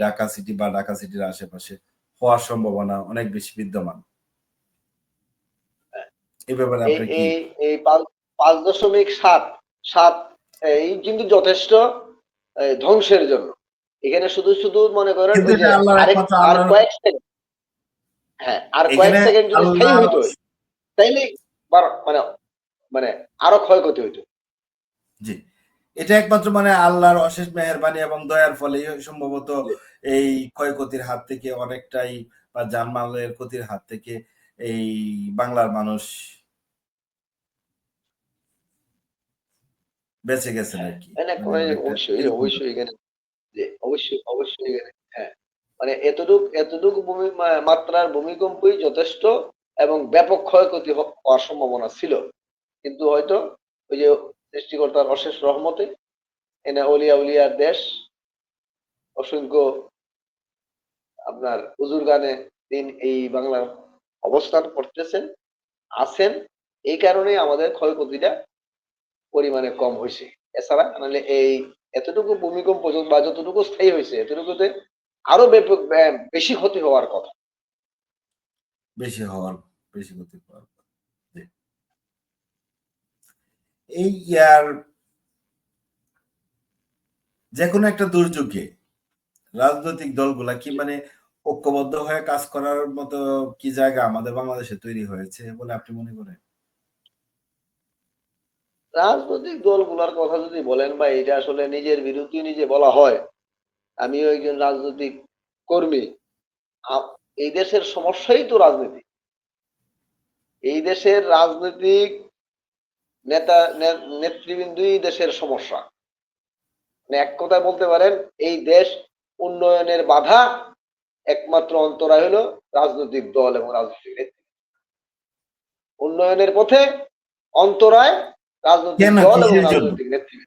ঢাকা সিটি বা ঢাকা সিটির আশেপাশে হওয়ার সম্ভাবনা অনেক বেশি বিদ্যমান। এ ব্যাপারে এই আপনার কি এই এই ৫.৭ এই কিন্তু যথেষ্ট ধ্বংসের জন্য। এখানে শুধু মনে করেন কিন্তু ওই যে এটা আল্লাহর একমাত্র আর আল্লাহর কয়েক সেকেন্ড, হ্যাঁ, আর কয়েক এখানে সেকেন্ড যদি স্থায়ী আল্লাহর হইতো, তাইলেই মানে মানে আরো ক্ষয়ক্ষতি হইতো। জি। এটা একমাত্র মানে আল্লাহর অশেষ মেহেরবানি এবং দয়ার ফলেই সম্ভবত এই ক্ষয়ক্ষতির হাত থেকে অনেকটাই বা জানমালের ক্ষতির হাত থেকে এই বাংলার মানুষ বেঁচে গেছেন হ্যাঁ, আরকি। না, মানে অনেকটা অবশ্যই, এরকম অবশ্যই ব্যাপার। এখানে যে অবশ্যই এখানে হ্যাঁ, মানে এতটুকু মাত্রার ভূমিকম্পই যথেষ্ট এবং ব্যাপক ক্ষয়ক্ষতি হওয়ার সম্ভাবনা ছিল। কিন্তু হয়তো ওই যে সৃষ্টিকর্তার অশেষ রহমতে এনে অলিয়া-উলিয়ার দেশ, অসংখ্য আপনার হুজুরগানে দিন এই বাংলার অবস্থান করতেছেন, আছেন। এই কারণেই আমাদের ক্ষয়ক্ষতিটা পরিমাণে কম হইছে। এছাড়া নাহলে এই এতটুকু ভূমিকম্প বা যতটুকু স্থায়ী হইছে এতটুকুতে আরো ব্যাপক বেশি ক্ষতি হওয়ার কথা। বেশি হওয়ার বেশি ক্ষতি হওয়ার। জি। এই ইয়ার যেকোনো একটা দুর্যোগে রাজনৈতিক দলগুলা কি মানে ঐক্যবদ্ধ হয়ে কাজ করার মতো কি জায়গা আমাদের বাংলাদেশে তৈরি হয়েছে বলে আপনি মনে করেন? রাজনৈতিক দলগুলার কথা যদি বলেন ভাই, এটা আসলে নিজের বিরুদ্ধে নিজে বলা হয়। আমিও একজন রাজনৈতিক কর্মী। আপ এই দেশের সমস্যাই তো রাজনীতি। এই দেশের রাজনৈতিক নেতৃবৃন্দই দেশের সমস্যা। মানে এক কথায় বলতে পারেন এই দেশ উন্নয়নের বাধা একমাত্র অন্তরায় হলো রাজনৈতিক দল এবং রাজনৈতিক নেতৃত্ব। উন্নয়নের পথে অন্তরায় রাজনৈতিক কেন, দল এবং কিসের জন্য? রাজনৈতিক নেতৃত্ব।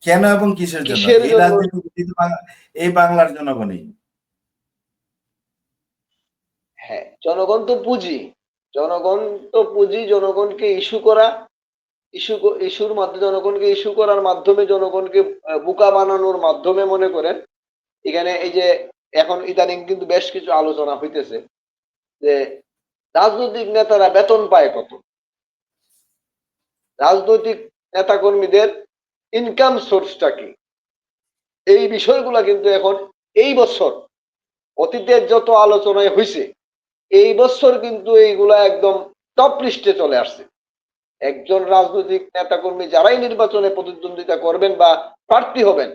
কেন এবং কিসের জন্য? কিসের এই জন্য? রাজনীতি কিন্তু এই বাংলার জনগণই। হ্যাঁ, জনগণ তো পুঁজি। জনগণ তো পুঁজি। জনগণকে ইস্যু করা, ইস্যুর মাধ্যমে জনগণকে ইস্যু করার মাধ্যমে জনগণকে বোকা বানানোর মাধ্যমে মনে করেন এখানে এই যে এখন ইদানিং কিন্তু বেশ কিছু আলোচনা হইতেছে যে রাজনৈতিক নেতারা বেতন পায় কত, রাজনৈতিক নেতাকর্মীদের ইনকাম সোর্সটা কি, এই বিষয়গুলা কিন্তু এখন এই বছর অতীতের যত আলোচনায় হয়েছে এই বছর কিন্তু এইগুলা একদম টপ লিস্টে চলে আসছে। একজন রাজনৈতিক নেতাকর্মী যারাই নির্বাচনে প্রতিদ্বন্দ্বিতা করবেন বা প্রার্থী হবেন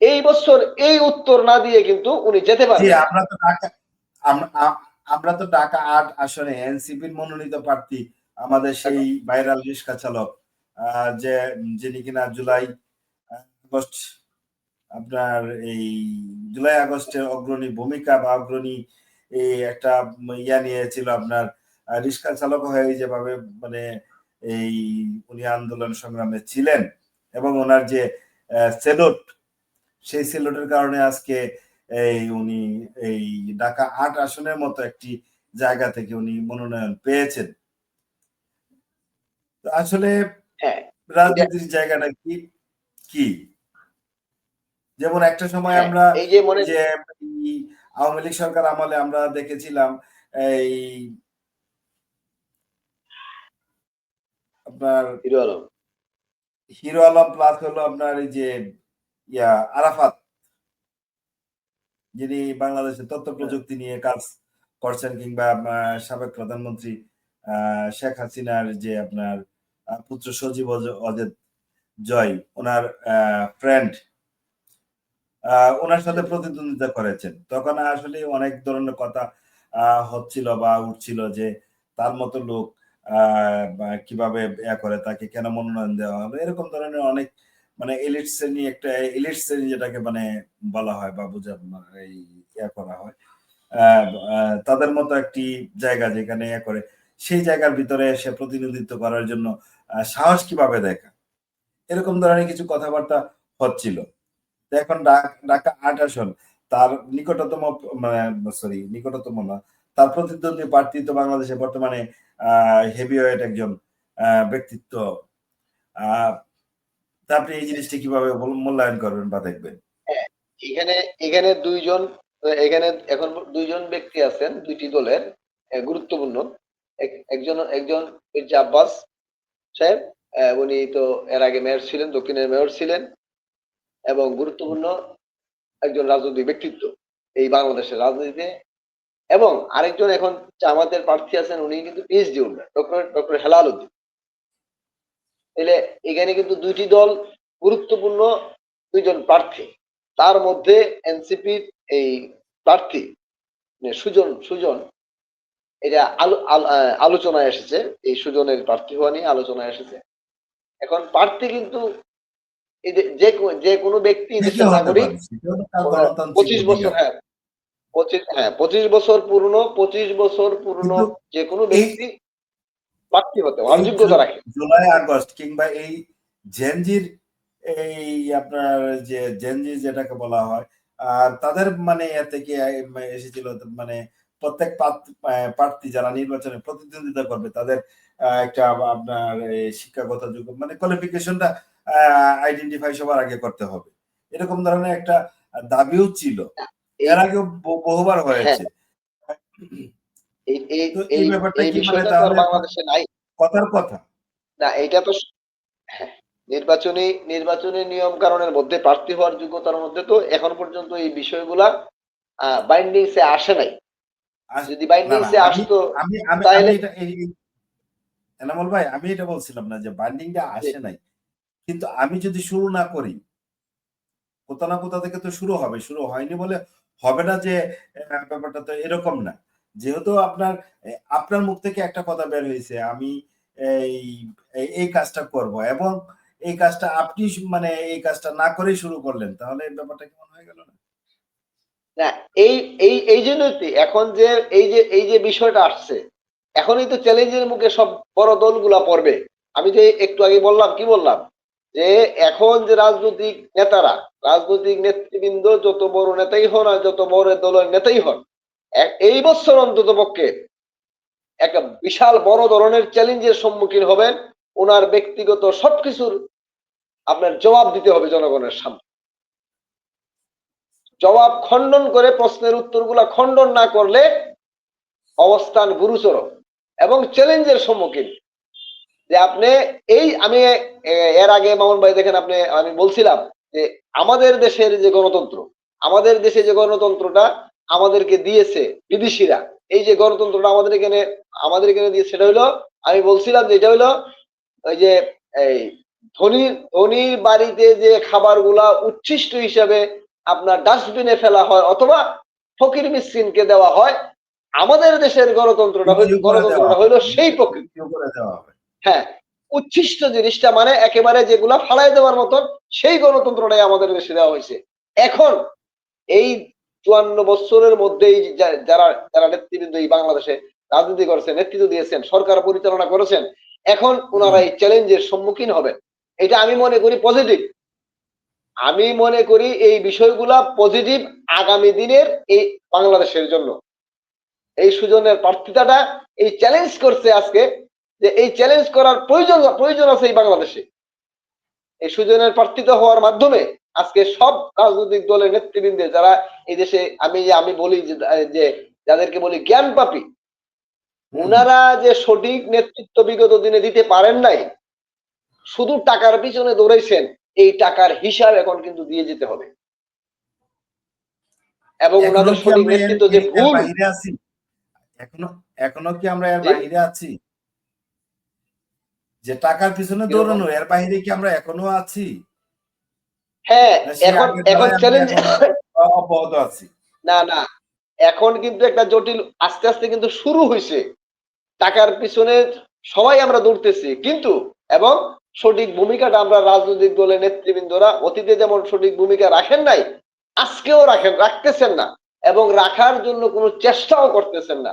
এই বছর এই উত্তর না দিয়ে কিন্তু উনি যেতে জি, পারবেন না। আমরা তো ঢাকা ৮ আসনে এনসিপির মনোনীত প্রার্থী আমাদের সেই ভাইরাল রিক্সা চালক, যে যিনি কিনা আগস্ট আপনার এই জুলাই আগস্টের অগ্রণী ভূমিকা বা অগ্রণী এই একটা ইয়া নিয়েছিল আপনার, রিক্সা চালক হয়ে যেভাবে মানে এই উনি আন্দোলন সংগ্রামে ছিলেন এবং ওনার যে সেলুট, সেই সেলুটের কারণে আজকে উনি এই ঢাকা ৮ আসনের মতো একটি জায়গা থেকে উনি মনোনয়ন পেয়েছেন। তো আসলে হ্যাঁ, রাজনীতির জায়গাটা কি কি যেমন একটা সময় হ্যাঁ, আমরা এই যে মনে যে আওয়ামী লীগ সরকার আমলে আমরা দেখেছিলাম এই আপনার hero Alam. Hero Alam plus হলো আপনার এই যে আরাফাত, যিনি বাংলাদেশের তথ্য হ্যাঁ, প্রযুক্তি নিয়ে কাজ করছেন, কিংবা সাবেক প্রধানমন্ত্রী শেখ হাসিনার যে আপনার পুত্র সজীব অজেদ জয়, ওনার ফ্রেন্ড, ওনার সাথে প্রতিদ্বন্দ্বিতা করেছেন। তখন আসলে অনেক ধরনের কথা হচ্ছিল বা উঠছিল যে তার মতো লোক কিভাবে করে, তাকে কেন মনোনয়ন দেওয়া হলো, এরকম ধরনের অনেক মানে এলিট শ্রেণী যেটাকে মানে বলা হয় বা এই করা হয়, তাদের মতো একটি জায়গা যেখানে করে সেই জায়গার ভিতরে সে প্রতিনিধিত্ব করার জন্য সাহস কিভাবে দেখা, এরকম ধরনের কিছু কথাবার্তা হচ্ছিল। এখন ঢাকা ৮ আসন, তার নিকটতম মানে নিকটতম না, তার প্রতিদ্বন্দ্বী প্রার্থী তো বাংলাদেশে বর্তমানে হেভিওয়েট একজন ব্যক্তিত্ব। তা আপনি এই জিনিসটা কিভাবে মূল্যায়ন করবেন বা দেখবেন? হ্যাঁ, এখানে এখানে দুইজন, এখানে এখন দুইজন ব্যক্তি আছেন দুইটি দলের গুরুত্বপূর্ণ। একজন একজন মির্জা আব্বাস সাহেব, উনি তো এর আগে মেয়র ছিলেন, দক্ষিণের মেয়র ছিলেন এবং গুরুত্বপূর্ণ একজন রাজনৈতিক ব্যক্তিত্ব এই বাংলাদেশের রাজনীতিতে। এবং আরেকজন এখন জামাতের প্রার্থী আছেন, উনি কিন্তু PhD holder, doctor Helal Uddin. তাহলে এখানে কিন্তু দুইটি দল গুরুত্বপূর্ণ দুইজন প্রার্থী। তার মধ্যে এনসিপির এই প্রার্থী সুজন সুজন এটা আলোচনায় এসেছে, এই সুজনের প্রার্থী হওয়া নিয়ে আলোচনায় এসেছে। এখন প্রার্থী কিন্তু এই যে কোনো ব্যক্তি যে কেউ দেশের হতে নাগরিক। পারে, সেটাও তো তার গণতান্ত্রিক 25 বছর, অধিকার। হ্যাঁ 25 বছর পূর্ণ, 25 বছর পূর্ণ কিন্তু যে কোনো এই ব্যক্তি প্রার্থী হতে হওয়ার এই যোগ্যতা রাখে। জুলাই আগস্ট কিংবা এই জেনজির এই আপনার যে জেনজি যেটাকে বলা হয়, আর তাদের মানে এ থেকে এসেছিল, মানে প্রত্যেক প্রার্থী যারা নির্বাচনে প্রতিদ্বন্দ্বিতা করবে তাদের একটা আপনার শিক্ষাগত যোগ্য মানে কোয়ালিফিকেশনটা আইডেন্টিফাই সবার আগে করতে হবে, এরকম ধরনের একটা দাবিও ছিল, এই এর আগেও বহুবার হ্যাঁ, হয়েছে। এই এই তো এই এই ব্যাপারটা এই কি মানে বিষয়টা তো আর তাহলে বাংলাদেশে নাই। কথার কথা? না, এইটা তো হ্যাঁ, নির্বাচনী নিয়ম কানুনের মধ্যে প্রার্থী হওয়ার যোগ্যতার মধ্যে তো এখন পর্যন্ত এই বিষয়গুলা বাইন্ডিংসে আসে নাই। যদি না না, বাইন্ডিংসে আমি আসতো আমি আমি আমি তাহলে এটা এনামুল ভাই, আমি এটা বলছিলাম না যে বান্ডিংটা যে আসে নাই, কিন্তু আমি যদি শুরু না করি, কোথা না কোথা থেকে তো শুরু হবে, শুরু হয়নি বলে হবে না যে ব্যাপারটা তো এরকম না। যেহেতু আপনার মুখ থেকে একটা কথা বের হয়েছে, আমি এই এই কাজটা করব, এবং এই কাজটা আপনি মানে এই কাজটা না করেই শুরু করলেন, তাহলে এই ব্যাপারটা কেমন হয়ে গেল না? না, এই এই এই জন্যই তো এখন যে এই যে বিষয়টা আসছে, এখনই তো চ্যালেঞ্জের মুখে সব বড় দলগুলা পড়বে। আমি যে একটু আগে বললাম, কি বললাম, যে এখন যে রাজনৈতিক নেতারা, রাজনৈতিক নেতৃবৃন্দ যত বড় নেতাই হন আর যত বড় দলের নেতাই হন, এই বছর অন্তত পক্ষে একটা বিশাল বড় ধরনের চ্যালেঞ্জের সম্মুখীন হবেন। ওনার ব্যক্তিগত সবকিছুর আপনার জবাব দিতে হবে জনগণের সামনে। জবাব খণ্ডন করে প্রশ্নের উত্তরগুলা খণ্ডন না করলে অবস্থান গুরুতর এবং চ্যালেঞ্জের সম্মুখীন। যে আপনি আমি এর আগে মামুন ভাই দেখেন, আমি বলছিলাম যে আমাদের দেশের যে গণতন্ত্র, আমাদের দেশে যে গণতন্ত্রটা আমাদেরকে দিয়েছে বিদেশিরা, এই যে গণতন্ত্রটা আমাদের এখানে দিয়ে, সেটা হইলো, আমি বলছিলাম যে এটা হইলো ওই যে এই ধনীর বাড়িতে যে খাবারগুলা উচ্ছিষ্ট হিসাবে আপনার ডাস্টবিনে ফেলা হয় অথবা ফকির মিসকিনকে দেওয়া হয়, আমাদের দেশের বিক্রিও করে দেওয়া গণতন্ত্রটা হবে, হইলো সেই প্রকৃতি। বিক্রিও করে দেওয়া হবে। হ্যাঁ, উচ্ছিষ্ট জিনিসটা মানে একেবারে যেগুলা ফালাই দেওয়ার মতন, সেই গণতন্ত্রটাই আমাদের দেশে দেওয়া হয়েছে। এখন এই ৫৪ বছরের মধ্যেই যারা যারা নেতৃবৃন্দ এই বাংলাদেশে রাজনীতি করেছেন, নেতৃত্ব দিয়েছেন, সরকার পরিচালনা করেছেন, এখন ওনারা এই চ্যালেঞ্জের সম্মুখীন হবেন। এটা আমি মনে করি পজিটিভ। আমি মনে করি এই বিষয়গুলা পজিটিভ আগামী দিনের এই বাংলাদেশের জন্য। এই সুজনের প্রার্থিতাটা এই চ্যালেঞ্জ করছে আজকে, যে এই চ্যালেঞ্জ করার প্রয়োজন আছে এই বাংলাদেশে। এই সুজনের প্রার্থিত হওয়ার মাধ্যমে আজকে সব রাজনৈতিক দলের নেতৃবৃন্দে যারা এই দেশে, আমি বলি যে যাদেরকে বলি জ্ঞান পাপী, উনারা যে সঠিক নেতৃত্ব বিগত দিনে দিতে পারেন নাই, শুধু টাকার পিছনে দৌড়াইছেন, এই টাকার হিসাব এখন কিন্তু দিয়ে যেতে হবে। এবং এখনো ওনাদের কি সঠিক আমরা নেতৃত্ব যে এর ভুল, বাহিরে আছি? এখনো এখনো কি আমরা এর জি, বাহিরে আছি? যে টাকার পিছনে কিরকম, দৌড়ানো, এর বাহিরে কি আমরা এখনো আছি? হ্যাঁ, না সেই এখন আগের এখন ধারায় আমরা চ্যালেঞ্জ এখনো অব্যাহত আছি? না, না, এখন কিন্তু একটা জটিল আস্তে আস্তে কিন্তু শুরু হয়েছে। টাকার পিছনে সবাই আমরা দৌড়তেছি, কিন্তু এবং সঠিক ভূমিকাটা আমরা রাজনৈতিক দলের নেতৃবৃন্দরা অতীতে যেমন সঠিক ভূমিকা রাখেন নাই, আজকেও রাখতেছেন না, এবং রাখার জন্য কোনো চেষ্টাও করতেছেন না।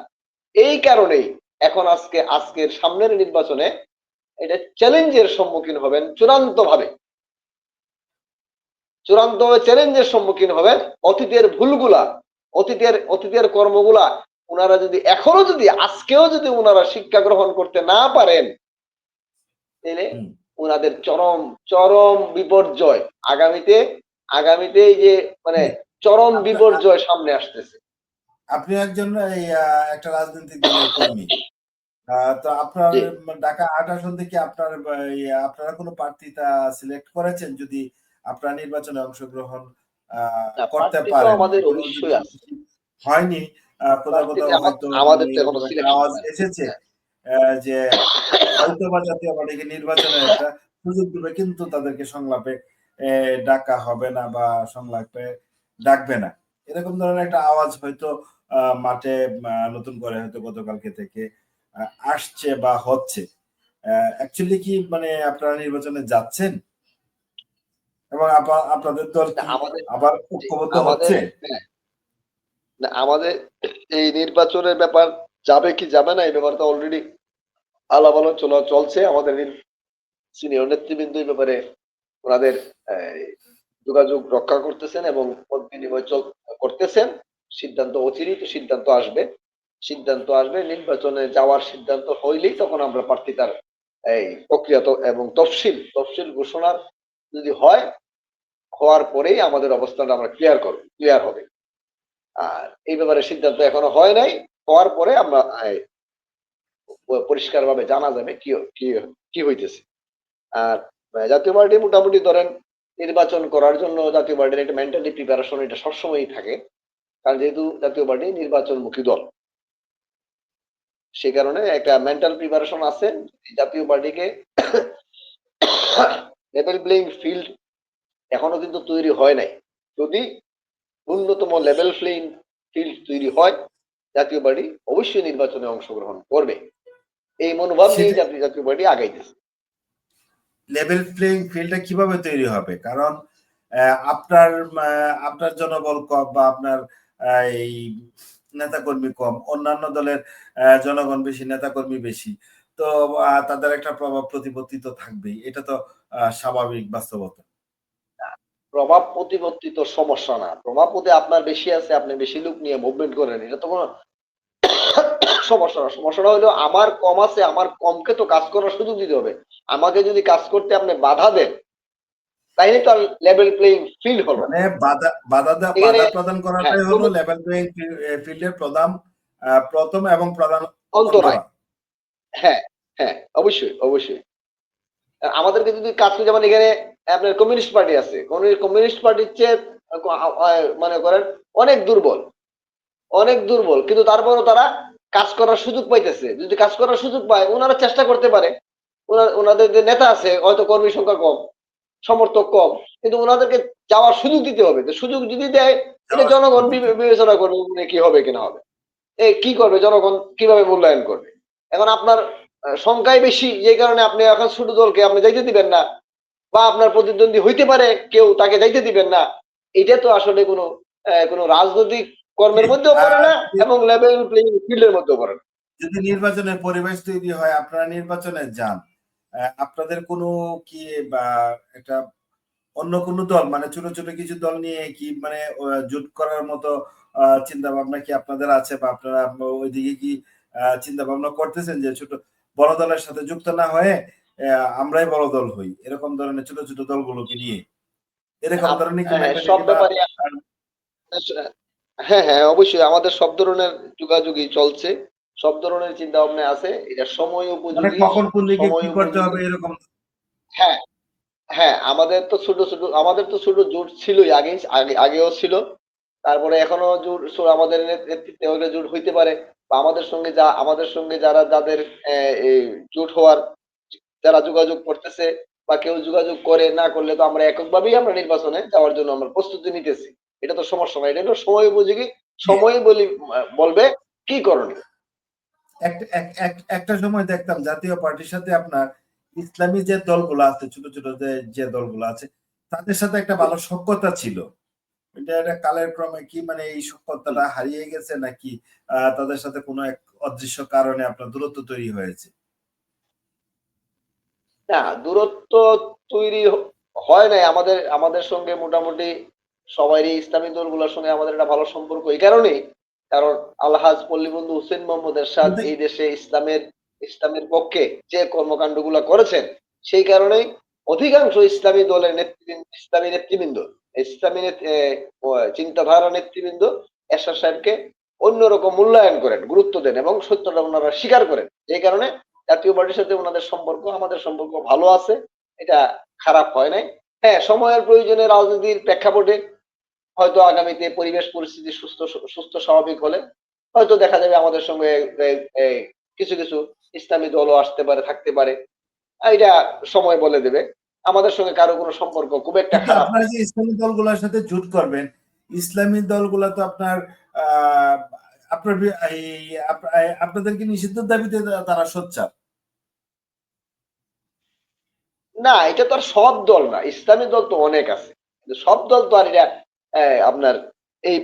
এই কারণেই এখন আজকের সামনের নির্বাচনে এটা চ্যালেঞ্জের সম্মুখীন হবেন চূড়ান্ত চ্যালেঞ্জের সম্মুখীন হবেন। অতীতের ভুলগুলা, অতীতের কর্মগুলা ওনারা যদি আজকেও যদি ওনারা শিক্ষা গ্রহণ করতে না পারেন, তাহলে ওনাদের চরম চরম বিপর্যয় আগামীতে এই যে মানে চরম বিপর্যয় সামনে আসতেছে। আপনি একজন একটা রাজনৈতিক দলের কর্মী, তো আপনার জি, ঢাকা ৮ আসন থেকে আপনারা কোনো প্রার্থীতা সিলেক্ট করেছেন? যদি আপনারা নির্বাচনে অংশগ্রহণ না, করতে প্রার্থী তো পারেন, আমাদের এখনো যদি অবশ্যই আছে। হয়নি, কোথাও প্রার্থীতে কোথাও হয়তো আমাদের মানে তো এখনো এরকম একটা সিলেকশন আওয়াজ হয় না। এসেছে হ্যাঁ, যে হয়তোবা জাতীয় পার্টিকে নির্বাচনের একটা সুযোগ দিবে, কিন্তু তাদেরকে সংলাপে ডাকা হবে না বা সংলাপে ডাকবে না। এরকম ধরনের একটা আওয়াজ হয়তো মাঠে নতুন করে হয়তো গতকালকে থেকে আসছে বা হচ্ছে। অ্যাকচুয়ালি কি মানে আপনারা নির্বাচনে যাচ্ছেন? এবং আপনাদের দল না, কি আবার জি, ঐক্যবদ্ধ আমাদের, হচ্ছে? হ্যাঁ, না, আমাদের এই নির্বাচনের ব্যাপার যাবে কি যাবে না, এই ব্যাপারটা অলরেডি আলাপ আলোচনা চলছে। আমাদের সিনিয়র নেতৃবৃন্দ এই ব্যাপারে ওনাদের এই, যোগাযোগ রক্ষা করতেছেন এবং মত বিনিময় করতেছেন। সিদ্ধান্ত আসবে নির্বাচনে যাওয়ার সিদ্ধান্ত হইলেই তখন আমরা প্রার্থিতার এই প্রক্রিয়া এবং তফসিল ঘোষণার যদি হওয়ার পরেই আমাদের অবস্থানটা আমরা ক্লিয়ার হবে। আর এই ব্যাপারে সিদ্ধান্ত এখনো হয় নাই, হওয়ার পরে আমরা পরিষ্কারভাবে জানা যাবে কি কি কি হইতেছে। আর জাতীয় পার্টি মোটামুটি ধরেন নির্বাচন করার জন্য জাতীয় পার্টির একটা মেন্টালি প্রিপারেশন এটা সবসময়ই থাকে, কারণ যেহেতু জাতীয় পার্টি নির্বাচনমুখী দল, সে কারণে একটা মেন্টাল প্রিপারেশন আছে। জাতীয় পার্টিকে লেভেল প্লেইং ফিল্ড এখনো কিন্তু তৈরি হয় নাই। যদি ন্যূনতম লেভেল প্লেইং ফিল্ড তৈরি হয়, জাতীয় পার্টি অবশ্যই নির্বাচনে অংশগ্রহণ করবে। এই মনোভাব নিয়ে সেটা জাতীয় পার্টি আগাইতেছে। লেভেল প্লেইং ফিল্ডটা কিভাবে তৈরি হবে? কারণ আপনার জনবল কম বা আপনার এই নেতাকর্মী কম, অন্যান্য দলের জনগণ বেশি, নেতাকর্মী বেশি। তো তাদের একটা প্রভাব প্রতিপত্তি তো থাকবেই। এটা তো স্বাভাবিক বাস্তবতা। প্রভাব প্রতিপত্তি তো সমস্যা না। প্রভাব প্রতি আপনার বেশি আছে, আপনি বেশি লোক নিয়ে মুভমেন্ট করেন। এটা তো কোনো সমস্যা না। সমস্যাটা হলো আমার কম আছে, আমার কমকে তো কাজ করার সুযোগ দিতে হবে। আমাকে যদি কাজ করতে আপনি বাধা দেন, তাইলে তো আর লেভেল প্লেইং ফিল্ড হলো না। মানে এখানে বাধা প্রদান হ্যাঁ, করাটাই হলো লেভেল প্লেইং ফিল্ডের প্রথম এবং প্রধান অন্তরায়। অন্তরা। হ্যাঁ, হ্যাঁ, অবশ্যই, অবশ্যই। আমাদেরকে যদি কাজ করে, যেমন এখানে আপনার কমিউনিস্ট পার্টি আছে। কমিউনিস্ট পার্টির চেয়ে মনে করেন অনেক দুর্বল, অনেক দুর্বল। কিন্তু তারপরেও তারা কাজ করার সুযোগ পাইতেছে। যদি কাজ করার সুযোগ পায়, ওনারা চেষ্টা করতে পারে। ওনাদের যে নেতা আছে, হয়তো কর্মী সংখ্যা কম, সমর্থক কম, কিন্তু ওনাদেরকে যাওয়ার সুযোগ দিতে হবে। তো সুযোগ যদি দেয়, এটা যাওয়ার সুযোগ জনগণ দিতে হবে। বিবেচনা করবে কি হবে কিনা হবে। কি করবে জনগণ, কিভাবে মূল্যায়ন করবে। এখন আপনার সংখ্যাই বেশি, যে কারণে আপনি এখন ছোট দলকে আপনি যাইতে দিবেন না, বা আপনার প্রতিদ্বন্দ্বী হইতে পারে কেউ, তাকে যাইতে দিবেন না। এটা তো আসলে কোনো রাজনৈতিক কর্মের মধ্যেও পড়ে না, যদি এবং লেভেল প্লেইং ফিল্ডের মধ্যেও পড়ে না। যদি নির্বাচনের পরিবেশ তৈরি হয়, আপনারা নির্বাচনে যান, আপনাদের কোনো কি বা একটা অন্য কোনো দল মানে ছোট ছোট কিছু দল নিয়ে কি মানে জোট করার মতো চিন্তা ভাবনা কি আপনাদের আছে, বা আপনারা ওইদিকে কি চিন্তা ভাবনা করতেছেন যে ছোট বড় দলের সাথে যুক্ত না হয়ে আমরাই বড় দল হই, এরকম ধরনের ছোট ছোট দলগুলোকে নিয়ে এরকম ধরনের কি হ্যাঁ, সব মেন্টালিটি বা ব্যাপারে হ্যাঁ, হ্যাঁ, অবশ্যই আমাদের সব ধরনের যোগাযোগই চলছে। সব ধরনের চিন্তা ভাবনা আছে। এটা সময় মানে উপযোগী, কখন কোন দিকে কি সময় করতে উপযোগী। হবে এরকম? হ্যাঁ, হ্যাঁ, আমাদের তো ছোট জোট ছিলই আগেও ছিল। তারপরে এখনো জোট আমাদের নেতৃত্বে হলে জোট হইতে পারে, বা আমাদের সঙ্গে যাদের এই জোট হওয়ার, যারা যোগাযোগ করতেছে, বা কেউ যোগাযোগ করে, না করলে তো আমরা এককভাবেই আমরা নির্বাচনে যাওয়ার জন্য আমরা প্রস্তুতি নিতেছি। এটা তো সমস্যা না। এটা হলো সময় উপযোগী। সময় বলবে কি করণীয়। একটা সময় দেখতাম জাতীয় পার্টির সাথে আপনার ইসলামী যে দলগুলো আছে, ছোট ছোট যে দলগুলো আছে, তাদের সাথে একটা ভালো সখ্যতা ছিল। এটা কালের ক্রমে কি মানে এই সখ্যতাটা হারিয়ে গেছে, নাকি তাদের সাথে কোনো এক অদৃশ্য কারণে আপনার দূরত্ব তৈরি হয়েছে? না, দূরত্ব তৈরি হয় নাই। আমাদের আমাদের সঙ্গে মোটামুটি সবারই, ইসলামী দলগুলোর সঙ্গে আমাদের একটা ভালো সম্পর্ক এই কারণেই, কারণ আলহাজ পল্লীবন্ধু হুসেন মোহাম্মদ এরশাদ কিন্তু এই দেশে ইসলামের পক্ষে যে কর্মকাণ্ডগুলো করেছেন, সেই কারণেই অধিকাংশ ইসলামী দলের ইসলামী নেতৃবৃন্দ, ইসলামী চিন্তাধারা নেতৃবৃন্দ এরশাদ সাহেবকে অন্যরকম মূল্যায়ন করেন, গুরুত্ব দেন, এবং সত্যটা ওনারা স্বীকার করেন। যে কারণে জাতীয় পার্টির সাথে ওনাদের সম্পর্ক, আমাদের সম্পর্ক ভালো আছে। এটা খারাপ হয় নাই। হ্যাঁ, সময়ের প্রয়োজনে, রাজনীতির প্রেক্ষাপটে, হয়তো আগামীতে পরিবেশ পরিস্থিতি সুস্থ স্বাভাবিক হলে হয়তো দেখা যাবে আমাদের সঙ্গে কিছু কিছু ইসলামী দলও আসতে পারে, থাকতে পারে। এটা সময় বলে দেবে। আমাদের সঙ্গে কারো কোনো সম্পর্ক খুব একটা কিন্তু খারাপ আপনারা নাই। যে ইসলামী দলগুলোর সাথে জোট করবেন, ইসলামী দলগুলা তো আহ, আপনার আপনাদেরকে নিষিদ্ধের দাবিতে তারা সোচ্চার। না, এটা তো আর সব দল না। ইসলামী দল তো অনেক আছে, কিন্তু সব দল তো আর এটা আপনার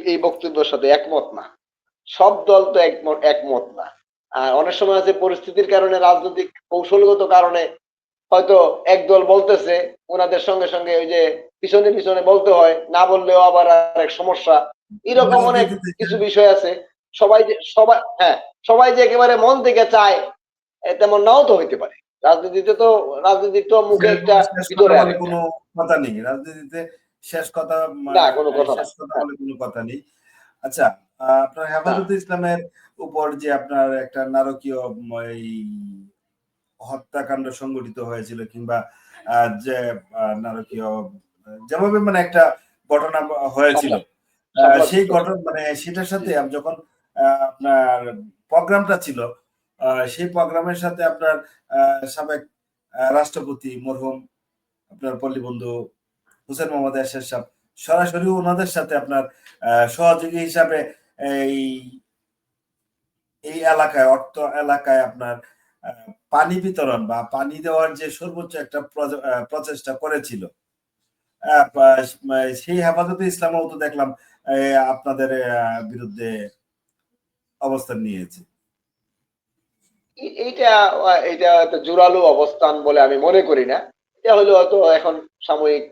এই বক্তব্যের সাথে একমত না। সব দল তো একমত না। আর অনেক সময় আছে পরিস্থিতির কারণে, রাজনৈতিক কৌশলগত কারণে হয়তো একদল বলতেছে, ওনাদের সঙ্গে সঙ্গে ওই যে পিছনে পিছনে বলতে হয়, না বললেও আবার আরেক সমস্যা। এরকম অনেক রাজনীতিতে কিছু বিষয় আছে। হ্যাঁ, সবাই যে একেবারে মন থেকে চায়, তেমন নাও তো হইতে পারে। রাজনীতি তো মুখে একটা, শেষ কথা ভিতরে বলে আরেকটা। কোনো কথা নেই রাজনীতিতে। শেষ কথা না, মানে কোনো কথা না। শেষ কথা হ্যাঁ, বলে কোনো কথা নেই। আচ্ছা, আপনার না, হেফাজতে ইসলামের উপর যে আপনার একটা নারকীয় এই হত্যাকাণ্ড সংঘটিত হয়েছিল, কিংবা যে নারকীয় যেভাবে মানে একটা ঘটনা হয়েছিল, সামলা সামলা সেই যুদ্ধ। ঘটনা মানে সেটার জি, সাথে যখন আপনার প্রোগ্রামটা ছিল, সেই প্রোগ্রামের সাথে আপনার সাবেক রাষ্ট্রপতি মরহুম আপনার পল্লীবন্ধু হুসেন মোহাম্মদ এরশাদ সাহেব সরাসরি ওনাদের সাথে আপনার সহযোগী হিসাবে এই এই এলাকায়, অর্থ এলাকায় আপনার পানি বিতরণ বা পানি দেওয়ার যে সর্বোচ্চ একটা প্রচেষ্টা করেছিল, সেই হেফাজতে ইসলামও তো দেখলাম আপনাদের বিরুদ্ধে অবস্থান নিয়েছে। এইটা এটা একটা জোরালো অবস্থান বলে আমি মনে করি না। এটা হলো হয়তো এখন সাময়িক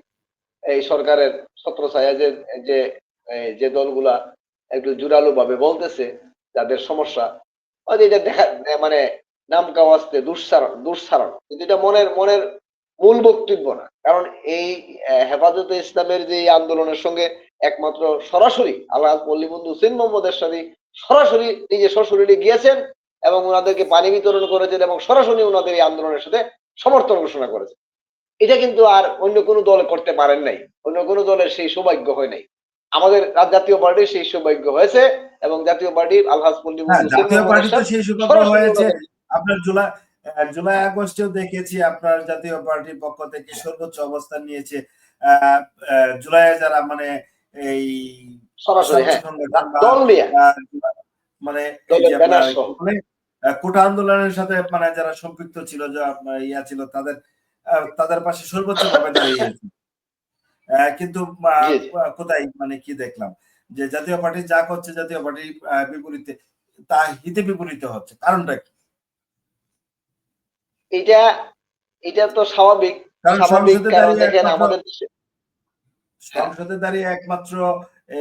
এই সরকারের ছত্রছায়া যে যে দলগুলা একটু জোরালো ভাবে বলতেছে যাদের সমস্যা, হয়তো এটা দেখা মানে নাম কাওয়াজতে দুঃসারণ, কিন্তু এটা মনের মূল বক্তব্য না। কারণ এই হেফাজতে ইসলামের যে এই আন্দোলনের সঙ্গে একমাত্র সরাসরি আল্লাহ পল্লীবন্ধু হুসেইন মোহাম্মদ এরশাদী সরাসরি নিজে সশরীরে গিয়েছেন এবং ওনাদেরকে পানি বিতরণ করেছেন এবং সরাসরি ওনাদের এই আন্দোলনের সাথে সমর্থন ঘোষণা করেছেন। এটা কিন্তু আর অন্য কোনো দল করতে পারেন নাই, অন্য কোনো দলের সেই সৌভাগ্য হয় নাই। আমাদের জাতীয় পার্টির সেই সৌভাগ্য হয়েছে এবং জাতীয় পার্টির আলহাজ পল্লীবন্ধু হুসেইন জাতীয় মোহাম্মদ পার্টি তো এরশাদ সেই সৌভাগ্য সরাসরি হয়েছে। ওনাদের আপনার জুলাই আগস্টেও দেখেছি আপনার জাতীয় পার্টির পক্ষ থেকে সর্বোচ্চ অবস্থান নিয়েছে। জুলাইয়ে যারা মানে এই সরাসরি, ছাত্র হ্যাঁ, সংগঠন বা দল নিয়ে মানে এই যে দলের আপনার ব্যানার সহ। কি বলে কোটা আন্দোলনের সাথে মানে যারা সম্পৃক্ত ছিল, যা ইয়া ছিল, তাদের পাশে সর্বোচ্চ ভাবে দাঁড়িয়েছে। কিন্তু জি, জি। কোথায় মানে কি দেখলাম যে জাতীয় পার্টি যা করছে, জাতীয় পার্টি বিপরীতে, তা হিতে বিপরীতে হচ্ছে, কারণটা কি? এটা এটা তো স্বাভাবিক। কারণ স্বাভাবিক সংসদে কারণ দাঁড়িয়ে দেখেন একমাত্র আমাদের দেশে, হ্যাঁ,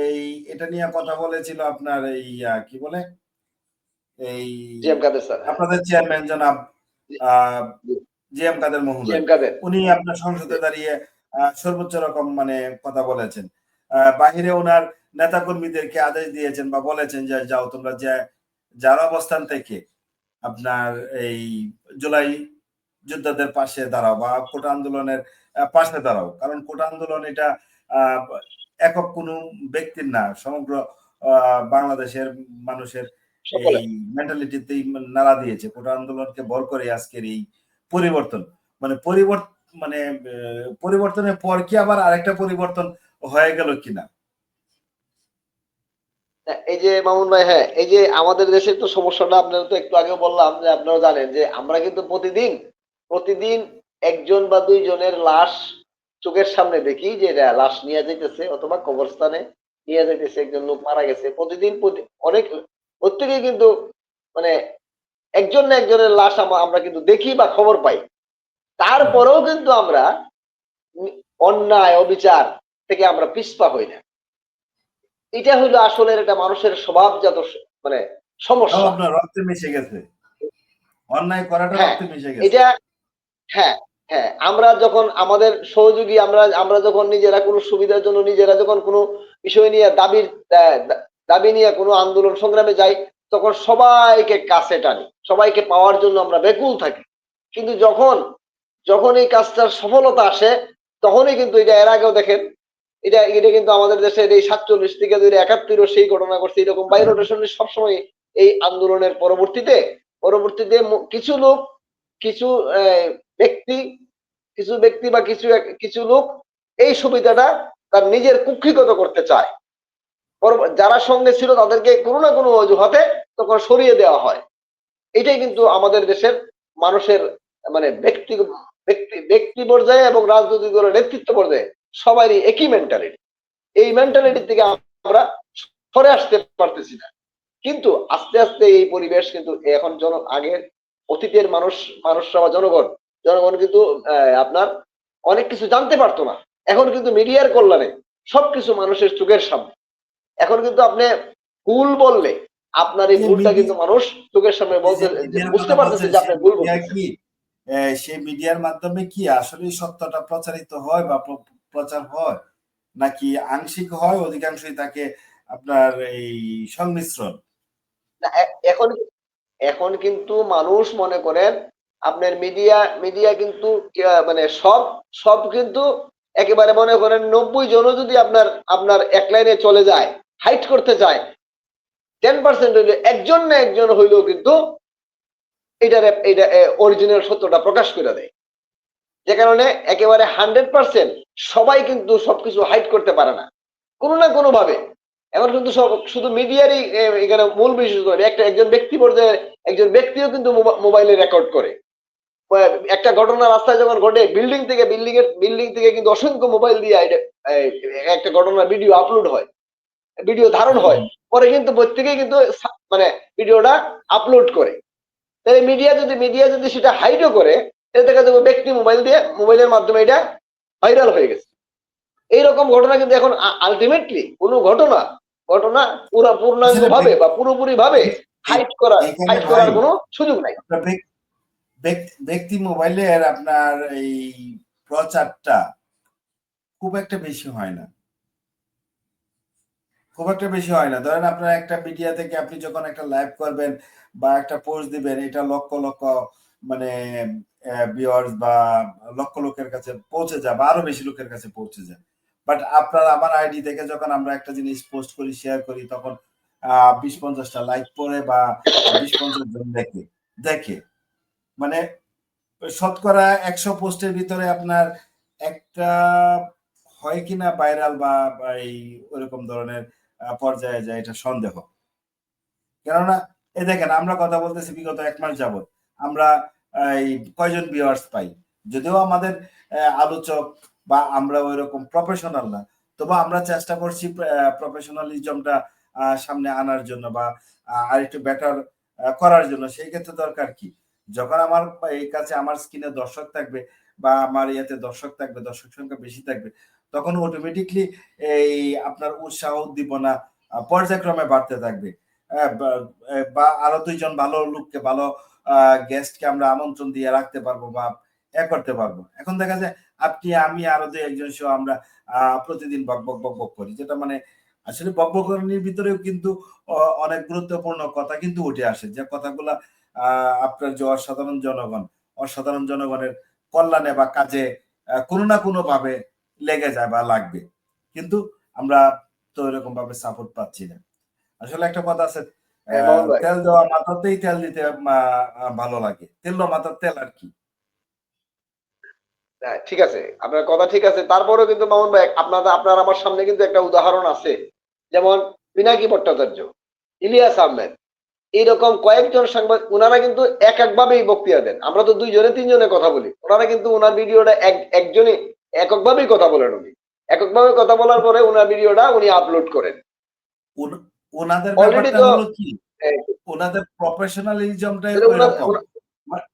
এই এটা নিয়ে কথা বলেছিল আপনার এই কি বলে এই জি এম কাদের স্যার, হ্যাঁ, আপনাদের চেয়ারম্যান জনাব জি, আহ জি, জি এম কাদের জি মহোদয়। এম কাদের, উনি আপনার জি, সংসদে দাঁড়িয়ে সর্বোচ্চ রকম মানে কথা বলেছেন। বাহিরে ওনার নেতা কর্মীদেরকে আদেশ দিয়েছেন বা বলেছেন যে যাও তোমরা, যে যার অবস্থান থেকে আপনার এই জুলাই যোদ্ধাদের পাশে দাঁড়াও বা কোটা আন্দোলনের পাশে দাঁড়াও। কারণ কোটা আন্দোলন এটা আহ, একক কোনো ব্যক্তির না, সমগ্র বাংলাদেশের মানুষের এই সকলে। মেন্টালিটিতেই নাড়া দিয়েছে। কোটা আন্দোলনকে ভর করে আজকের এই পরিবর্তন, মানে পরিবর্তনের পর কি আবার আরেকটা পরিবর্তন হয়ে গেল কিনা? হ্যাঁ, এই যে মামুন ভাই, হ্যাঁ, এই যে আমাদের দেশের তো সমস্যাটা আপনারা তো একটু আগে বললাম যে আপনারা জানেন যে আমরা কিন্তু প্রতিদিন প্রতিদিন একজন বা দুইজনের লাশ চোখের সামনে দেখি যে এরা লাশ নিয়ে যাইতেছে অথবা কবরস্থানে নিয়ে যাইতেছে, একজন লোক মারা গেছে প্রতিদিন অনেক প্রত্যেকেই কিন্তু মানে একজন না একজনের লাশ আমরা কিন্তু দেখি বা খবর পাই। তারপরেও কিন্তু আমরা অন্যায় অবিচার থেকে আমরা পিছপা হই না। এটা হলো আসলে একটা মানুষের স্বভাবজাত মানে তাও সমস্যা। আপনার রক্তে মিশে গেছে, অন্যায় করাটা হ্যাঁ, রক্তে মিশে গেছে। এটা, হ্যাঁ, হ্যাঁ, আমরা যখন আমাদের সহযোগী আমরা যখন নিজেরা কোনো সুবিধার জন্য নিজেরা যখন কোনো বিষয় নিয়ে দাবি নিয়ে কোনো আন্দোলন সংগ্রামে যাই, তখন সবাইকে কাছে টানি, সবাইকে পাওয়ার জন্য আমরা ব্যাকুল থাকি। কিন্তু যখন যখন এই কাজটার সফলতা আসে, তখনই কিন্তু এটা এর আগেও দেখেন, এটা এটা কিন্তু আমাদের দেশের এই ৪৭ থেকে ২০৭১ সেই ঘটনা ঘটছে। এরকম বাই রোটেশন সবসময় এই আন্দোলনের পরবর্তীতে কিছু লোক, কিছু ব্যক্তি, বা কিছু লোক এই সুবিধাটা তার নিজের কুক্ষিগত করতে চায়। যারা সঙ্গে ছিল তাদেরকে কোনো না কোনো অজুহাতে তখন সরিয়ে দেওয়া হয়। এটাই কিন্তু আমাদের দেশের মানুষের মানে ব্যক্তি পর্যায়ে এবং রাজনৈতিক দলের নেতৃত্ব পর্যায়ে সবারই একই মেন্টালিটি। এই মেন্টালিটি থেকে আমরা সরে আসতে পারতেছি না। কিন্তু আস্তে আস্তে এই পরিবেশ কিন্তু এখন আগের অতীতের মানুষরা বা জনগণ কিন্তু আপনার অনেক কিছু জানতে পারতো না। এখন কিন্তু মিডিয়ার কল্যাণে সবকিছু মানুষের চোখের সামনে। এখন কিন্তু আপনি ভুল বললে আপনার এই যে ভুলটা কিন্তু মানুষ চোখের সামনে এই যে বলতে মিডিয়ার বুঝতে কথা পারতেছে বলছেন, যে সেই আপনি ভুল মিডিয়া বলতেছেন। কি সেই মিডিয়ার মাধ্যমে কি আসলে সত্যটা প্রচারিত হয় বা প্রচার হয়, নাকি আংশিক হয়, অধিকাংশই থাকে আপনার এই সংমিশ্রণ? না, এখন এখন কিন্তু মানুষ মনে করেন আপনার মিডিয়া কিন্তু মানে সব সব কিন্তু একেবারে মনে করেন ৯০ জনও যদি আপনার আপনার এক লাইনে চলে যায়, হাইট করতে চায়, 10% হইলে একজন না একজন হইলেও কিন্তু এটা অরিজিনাল সত্যটা প্রকাশ করে দেয়। যে কারণে একেবারে 100% সবাই কিন্তু সবকিছু হাইড করতে পারে না, কোনো না কোনো ভাবে। এখন কিন্তু সব শুধু মিডিয়ারই এখানে মূল বিষয় করে একজন ব্যক্তি পর্যায়ে একজন ব্যক্তিও কিন্তু মোবাইলে রেকর্ড করে। একটা ঘটনা রাস্তায় যখন ঘটে বিল্ডিং থেকে কিন্তু অসংখ্য মোবাইল দিয়ে একটা ঘটনার ভিডিও আপলোড হয়, ভিডিও ধারণ হয়, পরে কিন্তু প্রত্যেকেই কিন্তু মানে ভিডিওটা আপলোড করে। তাই মিডিয়া যদি সেটা হাইডও করে, তাহলে দেখা যাবে ব্যক্তি মোবাইলের মাধ্যমে এটা ভাইরাল হয়ে গেছে। এইরকম ঘটনা কিন্তু এখন আলটিমেটলি কোনো ঘটনা পূর্ণাঙ্গ আসলে ভাবে বা পুরোপুরি ভাবে এখানে হাইড ভাই করার কোনো সুযোগ নাই। আপনার ব্যক্তি মোবাইলের আপনার এই প্রচারটা খুব একটা বেশি হয় না, খুব একটা বেশি হয় না। ধরেন আপনার একটা মিডিয়া থেকে আপনি যখন একটা লাইভ করবেন বা একটা পোস্ট দিবেন, এটা লক্ষ লক্ষ মানে ভিউয়ার্স বা লক্ষ লোকের কাছে পৌঁছে যায় বা আরো বেশি লোকের কাছে পৌঁছে যায়। বাট আপনার আমার আইডি থেকে যখন আমরা একটা জিনিস পোস্ট করি, শেয়ার করি, তখন 20-50টা লাইক পড়ে বা 20-50 জন দেখে মানে শতকরা 100 পোস্টের ভিতরে আপনার একটা হয় কিনা ভাইরাল বা এই ওরকম ধরনের পর্যায়ে যায়, এটা সন্দেহ। কেননা এই দেখেন, আমরা কথা বলতেছি বিগত 1 মাস যাবত, আমরা এই কয়জন ভিউয়ার্স পাই, যদিও আমাদের আলোচক বা আমরা ওইরকম প্রফেশনাল না, তবু আমরা চেষ্টা করছি প্রফেশনালিজমটা সামনে আনার জন্য বা আরেকটু বেটার করার জন্য। সেই ক্ষেত্রে দরকার কি, যখন আমার এই কাছে আমার স্ক্রিনে দর্শক থাকবে বা আমার ইয়েতে দর্শক থাকবে, দর্শক সংখ্যা বেশি থাকবে, তখন অটোমেটিকলি এই আপনার উৎসাহ উদ্দীপনা পর্যায়ক্রমে বাড়তে থাকবে। বা আরো 2 জন ভালো লোককে, ভালো গেস্টকে আমরা আমন্ত্রণ দিয়ে রাখতে পারবো বা করতে পারবো। এখন দেখা যায় আপনি, আমি, আরো 2-1 জন সহ আমরা প্রতিদিন বক বক বক বক করি, যেটা মানে আসলে বকবকানির ভিতরেও কিন্তু অনেক গুরুত্বপূর্ণ কথা কিন্তু উঠে আসে, যে কথাগুলা আপনার যে অসাধারণ জনগণের কল্যাণে বা কাজে কোনো না কোনো ভাবে লেগে যায় বা লাগবে, কিন্তু আমরা তো এরকম ভাবে সাপোর্ট পাচ্ছি না। আসলে একটা কথা আছে, মামুন ভাই, তেল দেওয়া মাথাতেই তেল দিতে ভালো লাগে, তেল দেওয়া মাথার তেল আর কি। হ্যাঁ, ঠিক আছে, আপনার কথা ঠিক আছে। তারপরেও কিন্তু মামুন ভাই, আপনার আমার সামনে কিন্তু একটা উদাহরণ আছে। যেমন পিনাকি ভট্টাচার্য, ইলিয়াস আহমেদ, এইরকম কয়েকজন সাংবাদিক, ওনারা কিন্তু একভাবেই বক্তৃতা দেন। আমরা তো 2-3 জনে কথা বলি, ওনারা কিন্তু ওনার ভিডিওটা একজনই এককভাবেই কথা বলেন। উনি এককভাবে কথা বলার পরে ওনার ভিডিওটা উনি আপলোড করেন। ওনাদের অলরেডি ব্যাপারটা তো হলো কি, ওনাদের প্রফেশনালিজমটাই ওইরকম, ওনার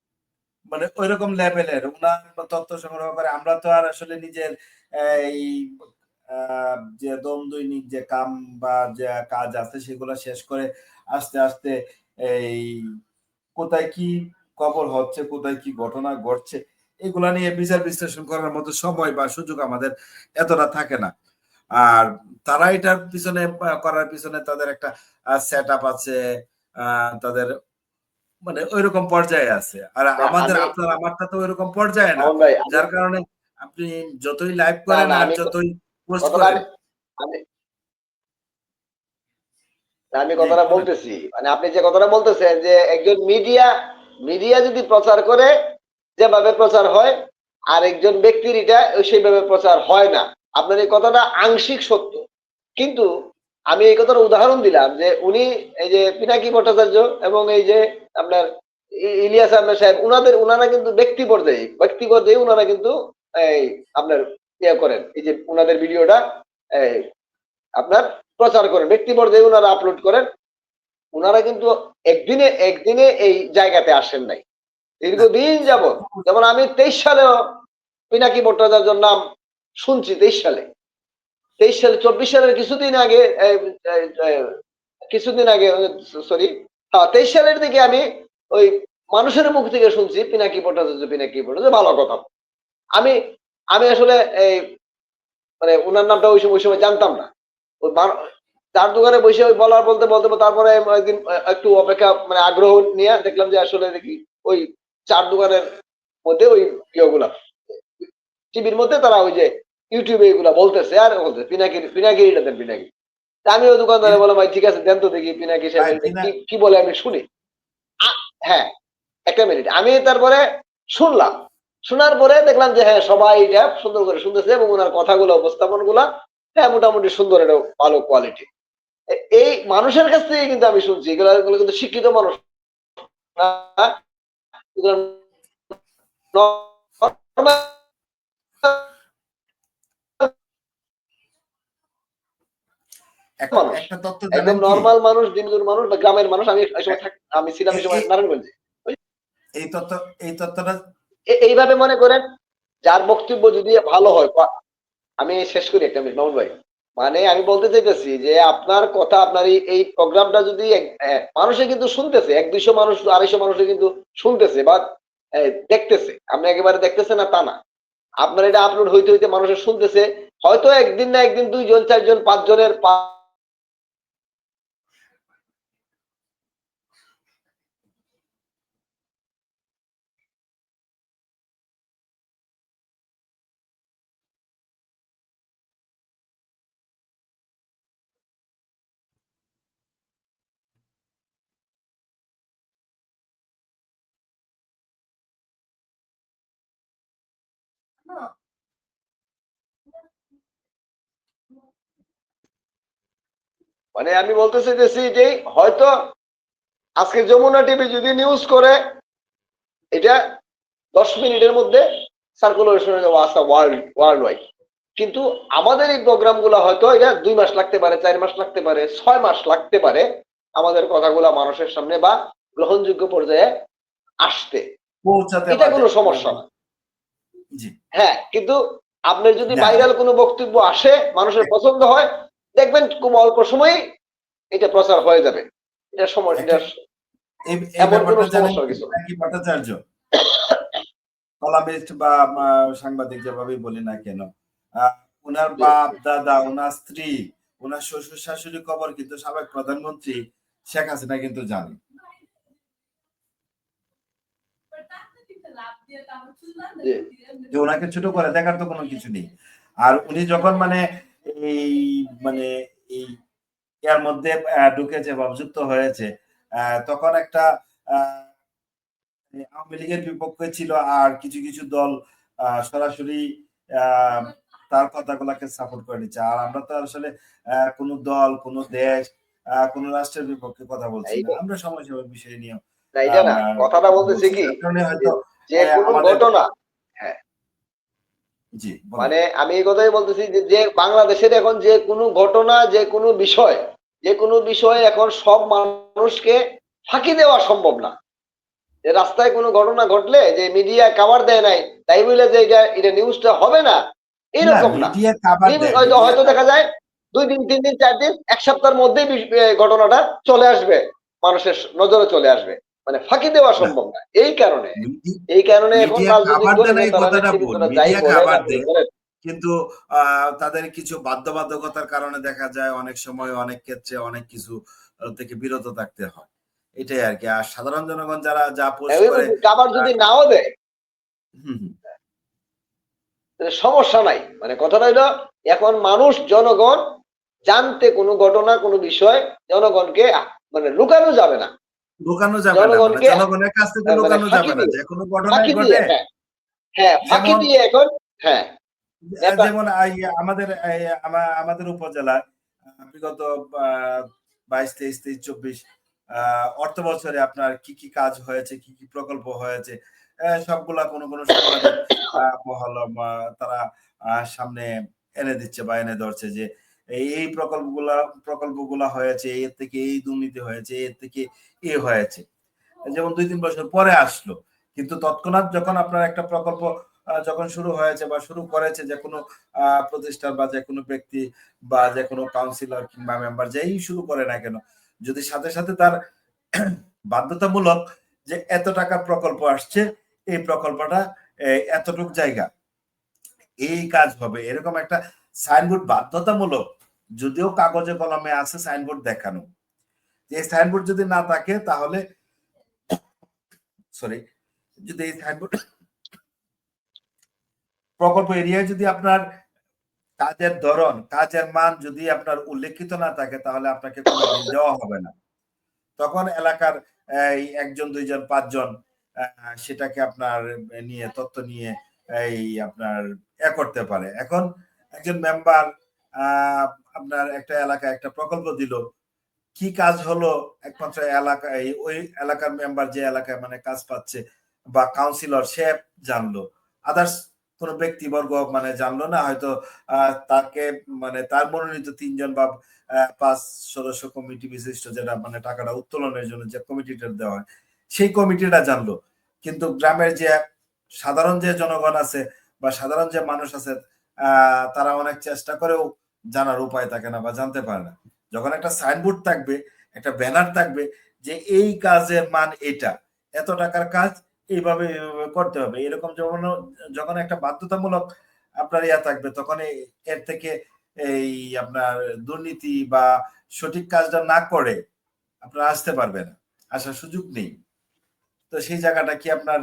মানে ওইরকম লেভেলের ওনার তথ্য সংগ্রহ করে। আমরা তো আর আসলে নিজের এই যে দৈনিক যে কাম বা যে কাজ আছে সেগুলো শেষ করে আস্তে আস্তে এই কোথায় কি খবর হচ্ছে, কোথায় কি ঘটনা ঘটছে, এগুলা নিয়ে বিচার বিশ্লেষণ করার মতো সময় বা সুযোগ আমাদের এতটা থাকে না। আর তারা এটার পিছনে করার পিছনে তাদের একটা সেট আপ আছে, তাদের মানে ওইরকম পর্যায়ে আছে। আর আমাদের, আমি আপনার আমারটা তো ওইরকম পর্যায়ে না। মামুন ভাই, যার কারণে আপনি যতই লাইভ না করেন না আর আমি যতই পোস্ট কথাটা করেন। আমি আমি জি কথাটা বলেন। বলতেছি, মানে আপনি যে কথাটা বলতেছেন যে একজন মিডিয়া যদি প্রচার করে যেভাবে প্রচার হয়, আর একজন ব্যক্তির এটা সেইভাবে প্রচার হয় না। আপনার এই কথাটা আংশিক সত্য, কিন্তু আমি এই কথার উদাহরণ দিলাম যে উনি এই যে পিনাকি ভট্টাচার্য এবং এই যে আপনার ইলিয়াস আহমেদ সাহেব, ওনারা কিন্তু ব্যক্তি পর্যায়ে ওনারা কিন্তু এই আপনার ইয়ে করেন, এই যে ওনাদের ভিডিওটা এই আপনার প্রচার করেন, ব্যক্তি পর্যায়ে ওনারা আপলোড করেন। ওনারা কিন্তু একদিনে এই জায়গাতে আসেন নাই, না, দীর্ঘদিন যাবৎ। যেমন আমি 23 সালেও পিনাকি ভট্টাচার্যর নাম শুনছি, 23 সালে 24 সালের কিছুদিন আগে সরি, হ্যাঁ 23 সালের দিকে আমি ওই মানুষের মুখ থেকে শুনছি পিনাকি ভট্টাচার্য ভালো কথা। আমি আমি আসলে এই মানে উনার নামটা ওই সময় জানতাম না। ওই চার দোকানে বসে ওই বলতে তারপরে একদিন একটু অপেক্ষা মানে আগ্রহ নিয়ে দেখলাম যে আসলে দেখি ওই চার দোকানের মধ্যে ওই ইয়েগুলা টিভির মধ্যে তারা ওই যে ইউটিউবে এগুলা বলতেছে আর বলতেছে পিনাকিটা দেন পিনাকি। তা আমি ওই দোকানদারে বললাম, ভাই ঠিক আছে দেন তো দেখি পিনাকি ভাই সাহেবের কি কি বলে আমি শুনি। হ্যাঁ, একটা মিনিট, আমি তারপরে শুনলাম। শোনার পরে দেখলাম যে হ্যাঁ সবাই এটা সুন্দর করে শুনতেছে এবং ওনার কথাগুলো উপস্থাপন গুলা হ্যাঁ মোটামুটি সুন্দর, এটা ভালো কোয়ালিটি। এই মানুষের কাছ থেকে কিন্তু আমি শুনছি, এগুলো কিন্তু শিক্ষিত মানুষ না, এগুলো normal এখন মানুষ, একটা তথ্য একদম জানেন কি, নর্মাল মানুষ, দিনমজুর মানুষ বা গ্রামের মানুষ। আমি এই সময় আমি ছিলাম এই সময় নারায়ণগঞ্জে। এই তথ্য, এই তথ্যটা এইভাবে মনে করেন যার বক্তব্য যদি ভালো হয়, আমি শেষ করি একটা মিনিট মামুন ভাই। মানে আমি বলতে চাইতেছি যে আপনার কথা, আপনার এই প্রোগ্রামটা যদি মানুষে কিন্তু শুনতেছে, 100-200 মানুষ 250 মানুষে কিন্তু শুনতেছে বা দেখতেছে। আপনি একেবারে দেখতেছে না তা না, আপনার এটা আপলোড হইতে হইতে মানুষের শুনতেছে, হয়তো একদিন না একদিন 2 জন 4 জন 5 জনের মানে আমি বলতে চাইতেছি যে হয়তো আজকে যমুনা টিভি যদি নিউজ করে, এটা 10 মিনিটের মধ্যে সার্কুলেশন হয়ে যাওয়া আসা ওয়ার্ল্ড ওয়াইড। কিন্তু আমাদের এই প্রোগ্রাম গুলো হয়তো এটা 2 মাস লাগতে পারে, 4 মাস লাগতে পারে, 6 মাস লাগতে পারে আমাদের কথাগুলো মানুষের সামনে বা গ্রহণযোগ্য পর্যায়ে আসতে। পৌঁছাতে এটা কোনো সমস্যা মানে না। জি হ্যাঁ, কিন্তু আপনার যদি না ভাইরাল কোনো বক্তব্য আসে, মানুষের পছন্দ হয়, দেখবেন খুব অল্প সময়ে এটা প্রচার হয়ে যাবে। এটা সময়, একটা এটা এই এমন কোনো ব্যাপারটা জানেন সমস্যার কি, কিছু না। নাকি ভট্টাচার্য কলামিস্ট বা সাংবাদিক যেভাবেই বলি না কেন, ওনার জি, বাপ দাদা, ওনার স্ত্রী, ওনার শ্বশুর শাশুড়ি খবর কিন্তু সাবেক প্রধানমন্ত্রী শেখ হাসিনা কিন্তু জানে, জি, যে ওনাকে ছোট করে দেখার তো কোনো কিছু নেই। আর উনি যখন মানে এই মানে এই এর মধ্যে ঢুকেছে বা যুক্ত হয়েছে, তখন একটা আওয়ামী লীগের বিপক্ষে ছিল, আর কিছু কিছু দল সরাসরি আহ, তার কথাগুলাকে সাপোর্ট করে নিচ্ছে। আর আমরা তো আসলে কোন দল, কোন দেশ, কোন রাষ্ট্রের বিপক্ষে কথা বলছি না, এইটা আমরা সমাজসেবার বিষয় নিয়ে না, এটা না, কথাটা কথা বলতেছি বলছি, কি যার কারণে যে হয়তো যে কোনো আমাদের ঘটনা, হ্যাঁ, জি বলেন। মানে আমি এই কথাই বলতেছি যে যে বাংলাদেশের এখন যে কোনো ঘটনা, যে কোনো বিষয়, যে কোনো বিষয়ে এখন সব মানুষকে ফাঁকি দেওয়া সম্ভব না। যে রাস্তায় কোনো ঘটনা ঘটলে যে মিডিয়া কভার দেয় নাই, তাই বলে যে এটা এটা নিউজটা হবে না, না, এরকম না। মিডিয়া কাভার দেয়, হয়তো মিডিয়া হয়তো দেখা যায় 2 দিন 3 দিন 4 দিন 1 সপ্তাহের মধ্যেই ঘটনাটা চলে আসবে, মানুষের নজরে চলে আসবে। মানে ফাঁকি দেওয়া না, সম্ভব না। এই কারণে এখন মিডিয়া রাজনৈতিক খাবার দল দেয় না এই নেতারা কথাটা ভুল, নেতৃবৃন্দরা যাই মিডিয়া বলেন খাবার আপনি দেয়, বলেন। কিন্তু তাদের কিছু বাধ্যবাধকতার কারণে দেখা যায় অনেক সময়, অনেক ক্ষেত্রে অনেক কিছু থেকে বিরত থাকতে হয়, এটাই আর কি। আর সাধারণ জনগণ যারা যা পোস্ট করে কাবার যদি নাও দেয়, হুম, হুম, সমস্যা নাই। মানে কথাটা হইলো এখন মানুষ, জনগণ জানতে কোনো ঘটনা, কোনো বিষয় জনগণকে মানে লুকানো যাবে না। লুকানো যাবে না, মানে জনগণকে জনগণের কাছ থেকে মানে লুকানো যাবে না, যে কোনো ঘটনাই ফাঁকি দিয়ে, ঘটে। হ্যাঁ, হ্যাঁ, ফাঁকি যেমন দিয়ে এখন, হ্যাঁ, নেতা, যেমন আমাদের আমাদের উপজেলায় বিগত 22, 23, 24 অর্থ বছরে আপনার কি কি কাজ হয়েছে, কি কি প্রকল্প হয়েছে, সবগুলা কোনো কোনো সাংবাদিক মহল তারা সামনে এনে দিচ্ছে বা এনে ধরছে, যে এই প্রকল্পগুলা হয়েছে, এর থেকে এই দুর্নীতি হয়েছে, এর থেকে এ হয়েছে। যেমন 2-3 বছর পরে আসলো, কিন্তু তৎক্ষণাৎ যখন আপনার একটা প্রকল্প যখন শুরু হয়েছে বা শুরু করেছে যে কোনো প্রতিষ্ঠান বা যে কোনো ব্যক্তি বা যে কোনো কাউন্সিলর কিংবা মেম্বার, যেই শুরু করে না কেন, যদি সাথে সাথে তার বাধ্যতামূলক যে এত টাকার প্রকল্প আসছে, এই প্রকল্পটা এতটুক জায়গা এই কাজ হবে, এরকম একটা সাইনবোর্ড বাধ্যতামূলক, যদিও কাগজে কলমে আছে সাইনবোর্ড দেখানো, যে সাইনবোর্ড যদি না থাকে তাহলে সরি, যদি এই সাইনবোর্ড প্রকল্প এরিয়ায় যদি আপনার কাজের ধরন, কাজের মান যদি আপনার উল্লেখিত না থাকে, তাহলে আপনাকে কোনো বিল দেওয়া হবে না। তখন এলাকার এই 1 জন 2 জন 5 জন সেটাকে আপনার নিয়ে তথ্য নিয়ে এই আপনার করতে পারে। এখন একজন মেম্বার আপনার একটা এলাকায় একটা প্রকল্প দিল, কি কাজ হলো একমাত্র এলাকায় ওই এলাকার মেম্বার যে এলাকায় মানে কাজ পাচ্ছে বা কাউন্সিলর সে জানলো, আদার্স কোন ব্যক্তিবর্গ মানে জানলো না। হয়তো তাকে মানে তার মনোনীত 3 জন বা 5 সদস্য কমিটি বিশিষ্ট যেটা মানে টাকাটা উত্তোলনের জন্য যে কমিটিটা দেওয়া হয় সেই কমিটিটা জানলো, কিন্তু গ্রামের যে সাধারণ যে জনগণ আছে বা সাধারণ যে মানুষ আছে তারা অনেক চেষ্টা করেও জানার উপায় থাকে না বা জানতে পারে না। যখন একটা সাইনবোর্ড থাকবে, একটা ব্যানার থাকবে যে এই কাজের মান এটা, এত টাকার কাজ এইভাবে এইভাবে করতে হবে, এরকম যখন যখন একটা বাধ্যতামূলক আপনার ইয়া থাকবে, তখন এর থেকে এই আপনার দুর্নীতি বা সঠিক কাজটা না করে আপনার আসতে পারবে না, আসার সুযোগ নেই। তো সেই জায়গাটা কি আপনার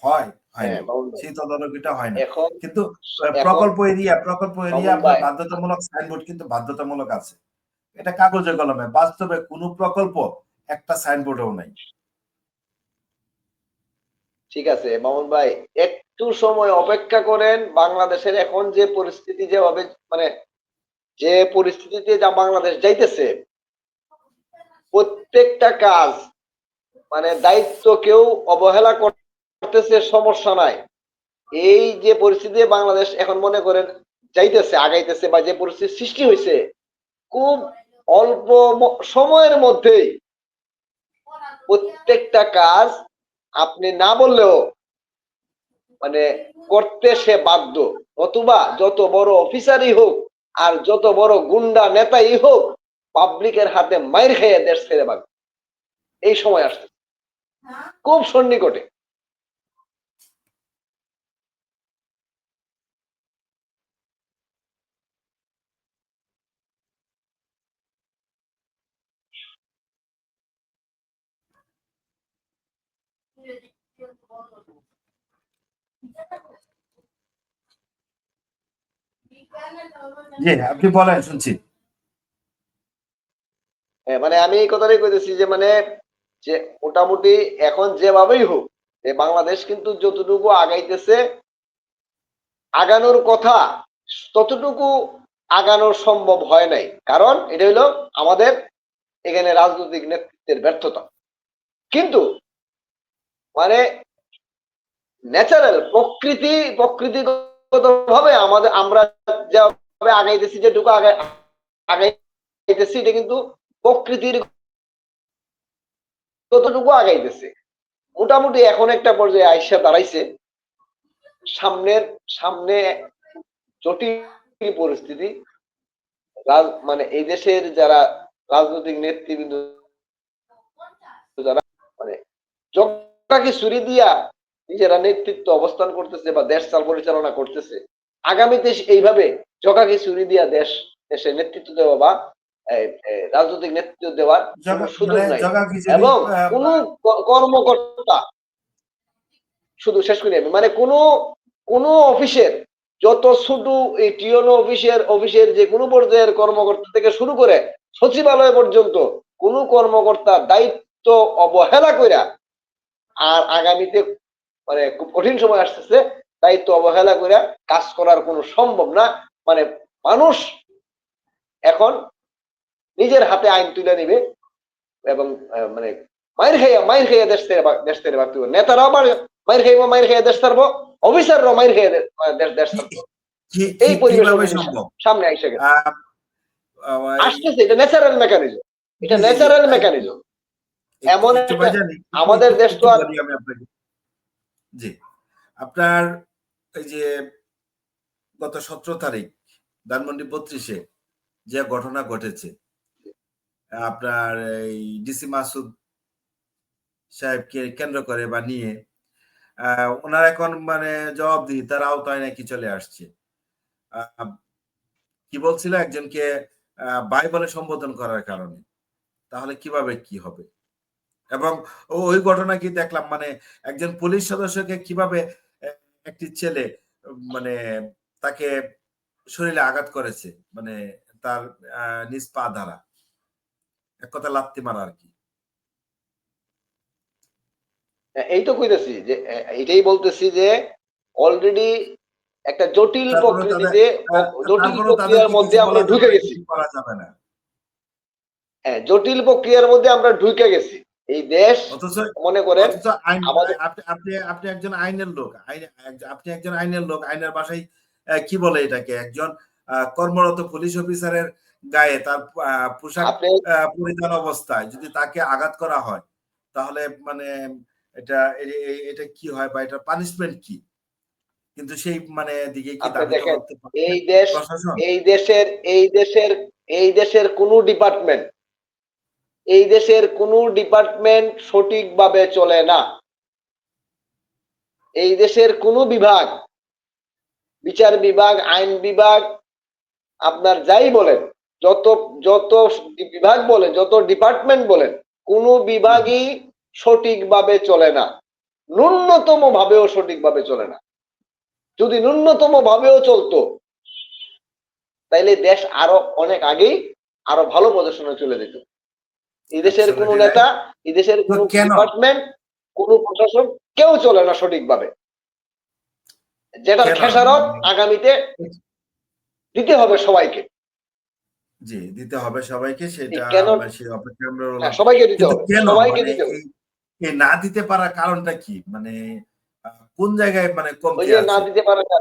হয় হ্যাঁ না, মামুন ভাই, সেই তদারকিটা হয় না। এখন কিন্তু এখন প্রকল্প এরিয়া মামুন আপনার ভাই, বাধ্যতামূলক সাইনবোর্ড কিন্তু বাধ্যতামূলক আছে, এটা কাগজে কলমে, বাস্তবে কোনো প্রকল্প একটা সাইনবোর্ডও নাই। ঠিক আছে মামুন ভাই, একটু সময় অপেক্ষা করেন। বাংলাদেশের এখন যে পরিস্থিতি, যেভাবে মানে যে পরিস্থিতিতে যা বাংলাদেশ যাইতেছে, প্রত্যেকটা কাজ মানে দায়িত্ব কেউ অবহেলা করতেছে, সমস্যা নাই। এই যে পরিস্থিতি বাংলাদেশ এখন মনে করেন যাইতেছে, আগাইতেছে, বা যে পরিস্থিতি সৃষ্টি হয়েছে, খুব অল্প সময়ের মধ্যেই প্রত্যেকটা কাজ আপনি না বললেও মানে করতে সে বাধ্য। অথবা যত বড় অফিসারই হোক আর যত বড় গুন্ডা নেতাই হোক, পাবলিকের হাতে মাইর খেয়ে দেশ ছেড়ে বাঁচবে। এই সময় আসছে খুব সন্নিকটে। জি, আপনি বলেন, শুনছি। মানে আমি এই কথাটাই কইতেছি যে মানে যে মোটামুটি এখন যেভাবেই হোক, বাংলাদেশ কিন্তু যতটুকু আগাইতেছে, আগানোর কথা ততটুকু আগানো সম্ভব হয় নাই। কারণ এটা হলো আমাদের এখানে রাজনৈতিক নেতৃত্বের ব্যর্থতা। কিন্তু মানে ন্যাচারাল প্রকৃতিগত ভাবে আমাদের আমরা যেভাবে আগাইতেছি, যেটুকু আগাইতেছি, এটা কিন্তু প্রকৃতির ততটুকু আগাইতেছে। মোটামুটি এখন একটা পর্যায়ে আইসা দাঁড়াইছে। সামনে জটিল পরিস্থিতি। মানে এই দেশের যারা রাজনৈতিক নেতৃবৃন্দ, যারা মানে জগাকে ছুরি দিয়া নিজেরা নেতৃত্ব অবস্থান করতেছে বা দেশ চাল পরিচালনা করতেছে, আগামীতে এইভাবে জগাকে ছুরি দিয়া দেশে নেতৃত্ব দেওয়া বা রাজনৈতিক নেতৃত্ব দেওয়ার কোনো সুযোগ মানে নাই। জগা খিচুড়ি এবং কোন কর্মকর্তা, শুধু শেষ করি আমি, মানে কোন অফিসের যত ছোট এই টিওনো অফিসের যে কোনো পর্যায়ের কর্মকর্তা থেকে শুরু করে সচিবালয় পর্যন্ত কোন কর্মকর্তা দায়িত্ব অবহেলা কইরা, আর আগামীতে মানে খুব কঠিন সময় আসতেছে, দায়িত্ব অবহেলা কইরা কাজ করার কোনো সম্ভব না। মানে মানুষ এখন নিজের হাতে আইন তুলে নিবে এবং মানে মাইর খাইয়া দেশ থেকে বাড়তে হবে। নেতারাও মাইর খাইয়া দেশ ছাড়বো, অফিসাররাও মাইর খাইয়া দেশ ছাড়বো। এই পরিবেশও কিভাবে কিন্তু সম্ভব? সামনে আইসা গেছে, আহ, আহ, আসতেছে। এটা ন্যাচারাল মেকানিজম, এটা জি জি জি, ন্যাচারাল মেকানিজম। একটু এমন একটু একটা ভাইজান, আমাদের দেশ তো একটু আর বলি আমি আপনাকে। জি, আপনার এই যে গত 17 তারিখ ধানমন্ডি 32-এ যে ঘটনা ঘটেছে, আপনার এই ডিসি মাসুদ সাহেবকে কেন্দ্র করে বা নিয়ে ওনার এখন মানে জবাবদিহি তার আওতায় নাকি চলে আসছে। আহ, কি বলছিল একজনকে ভাই বলে সম্বোধন করার কারণে, তাহলে কিভাবে কি হবে? এবং ওই ঘটনা কি দেখলাম মানে একজন পুলিশ সদস্যকে কিভাবে আহ, একটি ছেলে মানে তাকে শরীরে আঘাত করেছে, মানে তার নিজ পা দ্বারা, এক কথা লাত্তি মারা আর কি। এই তো কইতেছি যে এটাই বলতেছি যে অলরেডি একটা জটিল তারপরে তাদের প্রকৃতিতে জটিল তারপরেও প্রক্রিয়ার তাদেরকে মধ্যে কিছু আমরা বলা যাবে ঢুকে না, গেছি। কিছু করা যাবে না। হ্যাঁ, জটিল প্রক্রিয়ার মধ্যে আমরা ঢুকে গেছি। এই দেশ অথচ মনে করেন অথচ আইন আমাদের আপনি আপনি আপনি একজন আইনের লোক, আপনি একজন আইনের লোক, আইনের ভাষায় কি বলে এটাকে, একজন কর্মরত পুলিশ অফিসারের গায়ে তার পোশাক আপনি পরিধান অবস্থায় যদি তাকে আঘাত করা হয়, তাহলে মানে এটা এটা কি হয় বা এটা পানিশমেন্ট কি? কিন্তু সেই মানে দিকে কি আপনি দাবি তো দেখেন করতে পারবে এই দেশ প্রশাসন? এই দেশের এই দেশের এই দেশের কোনো ডিপার্টমেন্ট এই দেশের কোনো ডিপার্টমেন্ট সঠিকভাবে চলে না। এই দেশের কোনো বিভাগ, বিচার বিভাগ, আইন বিভাগ, আপনার যাই বলেন, যত যত বিভাগ বলেন, যত ডিপার্টমেন্ট বলেন, কোনো বিভাগই সঠিকভাবে চলে না, ন্যূনতম ভাবেও সঠিকভাবে চলে না। যদি ন্যূনতম ভাবেও চলতো তাইলে দেশ আরো অনেক আগেই আরো ভালো পজিশনে চলে যেত। এই দেশের কোন Absolutely right. নেতা, এই দেশের তো কোন কেন ডিপার্টমেন্ট, কোন প্রশাসন কেউ চলে না সঠিকভাবে। যেটার কেন খেসারত মানে আগামীতে দিতে হবে সবাইকে। জি, দিতে হবে সবাইকে, এই সেটা কেন, আমরা সেই অপেক্ষায় আমরা হ্যাঁ রইলাম। সবাইকে দিতে কিন্তু হবে, কেন সবাইকে মানে দিতে হবে। এই না দিতে পারার কারণটা কি? মানে কোন জায়গায় মানে ওই কমতি যে না আছে? দিতে পারে না,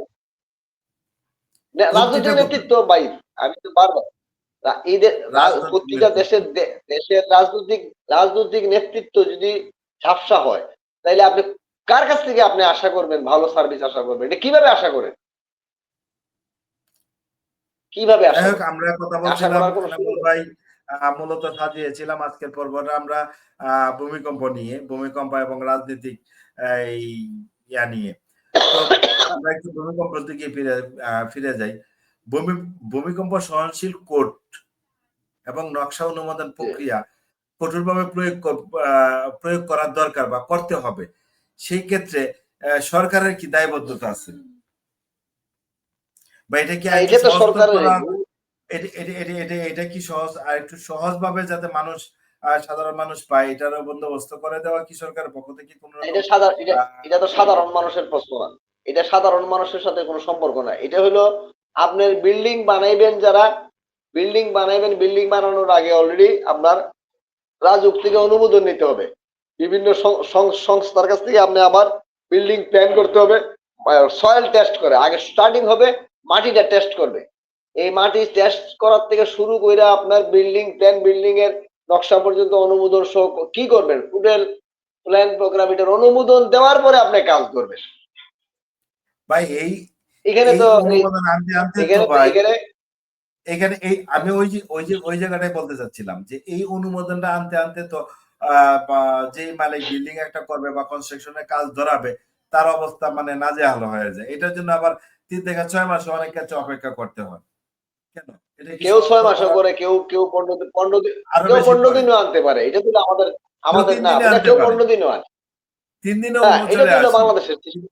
কমতিটা রাজনৈতিক কোথায়? নেতৃত্ব বাইর। আমি তো বারবার এই রাজনৈতিক প্রতিটা নেতৃত্ব। দেশের রাজনৈতিক নেতৃত্ব যদি ঝাপসা হয়, তাইলে আপনি কার কাছ থেকে আপনি আশা করবেন ভালো সার্ভিস আশা করবেন? এটা কিভাবে আশা করেন? কিভাবে যাই আশা হোক, করেন? আমরা কথা আশা বলছিলাম করার কোনো এনামুল সুযোগ আছে? ভাই, মূলত সাজিয়েছিলাম আজকের পর্বটা আমরা ভূমিকম্প নিয়ে, ভূমিকম্প এবং রাজনীতিক এই ইয়া নিয়ে। তো আমরা একটু ভূমিকম্পের দিকে ফিরে যাই। ভূমি ভূমিকম্প সহনশীল কোড এবং নকশা অনুমোদন প্রক্রিয়া কঠোরভাবে প্রয়োগ করার দরকার বা করতে হবে। সেই ক্ষেত্রে সরকারের কি দায়বদ্ধতা আছে, বা এটা কি আর একটু এটা তো সহজতর সরকারের করা, এটা কি সহজ আর একটু সহজ ভাবে যাতে মানুষ সাধারণ মানুষ পায়, এটারও বন্দোবস্ত করে দেওয়া কি সরকারের পক্ষ থেকে কোন রকম? এটা তো সাধারণ মানুষের প্রশ্ন না। এটা সাধারণ মানুষের সাথে কোনো সম্পর্ক না। এটা হলো আপনার বিল্ডিং বানাইবেন যারা, বিল্ডিং বানানোর আগে অলরেডি আপনার রাজউক থেকে অনুমোদন নিতে হবে। বিভিন্ন সংস্থার কাছ থেকে আপনি আবার বিল্ডিং প্ল্যান করতে হবে। সয়েল টেস্ট করে আগে স্টার্টিং হবে, মাটিটা টেস্ট করবে। এই মাটি টেস্ট করার থেকে শুরু করে আপনার বিল্ডিং প্ল্যান, বিল্ডিং এর নকশা পর্যন্ত অনুমোদন সহ কি করবেন, টোটাল প্ল্যান প্রোগ্রাম এটার অনুমোদন দেওয়ার পরে আপনি কাজ করবেন। ভাই এই এখানে এই তো অনুমোদন আনতে আনতে তো এখানে তো ভাই, এখানে এখানে এই আমি ওই জায়গাটাই বলতে চাচ্ছিলাম যে এই অনুমোদনটা আনতে আনতে তো বা যে মালিক বিল্ডিং একটা করবে বা কনস্ট্রাকশনের কাজ ধরাবে, তার অবস্থা মানে নাজেহাল হয়ে যায়। এটার জন্য আবার 3 থেকে 6 মাস অনেক কাছে অপেক্ষা করতে হয়। কেন? এটা কি কেউ 6 সহজতর মাসও করা করে, কেউ কেউ 15 দিন, আরো কেউ বেশি 15 করে? দিনও আনতে পারে। এটা তো আমাদের কেউ আমাদের 3 না, দিনে আপনার আনতে কেউ পারে, 15 দিনও আনে। 3 দিনেও হ্যাঁ, এটা চলে তো হলো আসে। বাংলাদেশের সিস্টেম।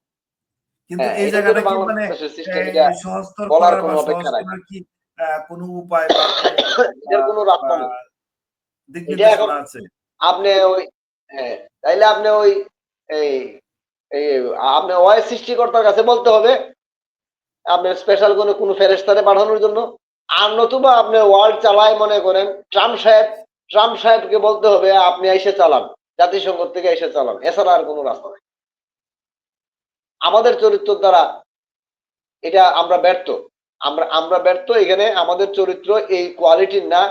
কিন্তু হ্যাঁ, এই এটা তো জায়গাটা হলো কি মানে বাংলাদেশের সিস্টেম। এটা সহজতর বলার করার বা কোনো সহজ অপেক্ষা রাখে করার কি কোনো উপায় বা কোনো এটার কোনো রাস্তা নেই। দিক এটা এখন নির্দেশনা আছে? আপনি ওই, হ্যাঁ, তাইলে আপনি ওই এই এই আপনি ওয়াই সৃষ্টিকর্তার কাছে বলতে হবে আপনার স্পেশাল কোনো ফেরেশতারে পাঠানোর জন্য। আর নতুবা আপনি ওয়ার্ল্ড চালায় মনে করেন ট্রাম্প সাহেবকে বলতে হবে আপনি এসে চালান, জাতিসংঘ থেকে এসে চালান। এছাড়া আর কোনো রাস্তা নেই। আমাদের চরিত্র দ্বারা এটা আমরা ব্যর্থ। আমরা ব্যর্থ এখানে। আমাদের চরিত্র এই কোয়ালিটির না।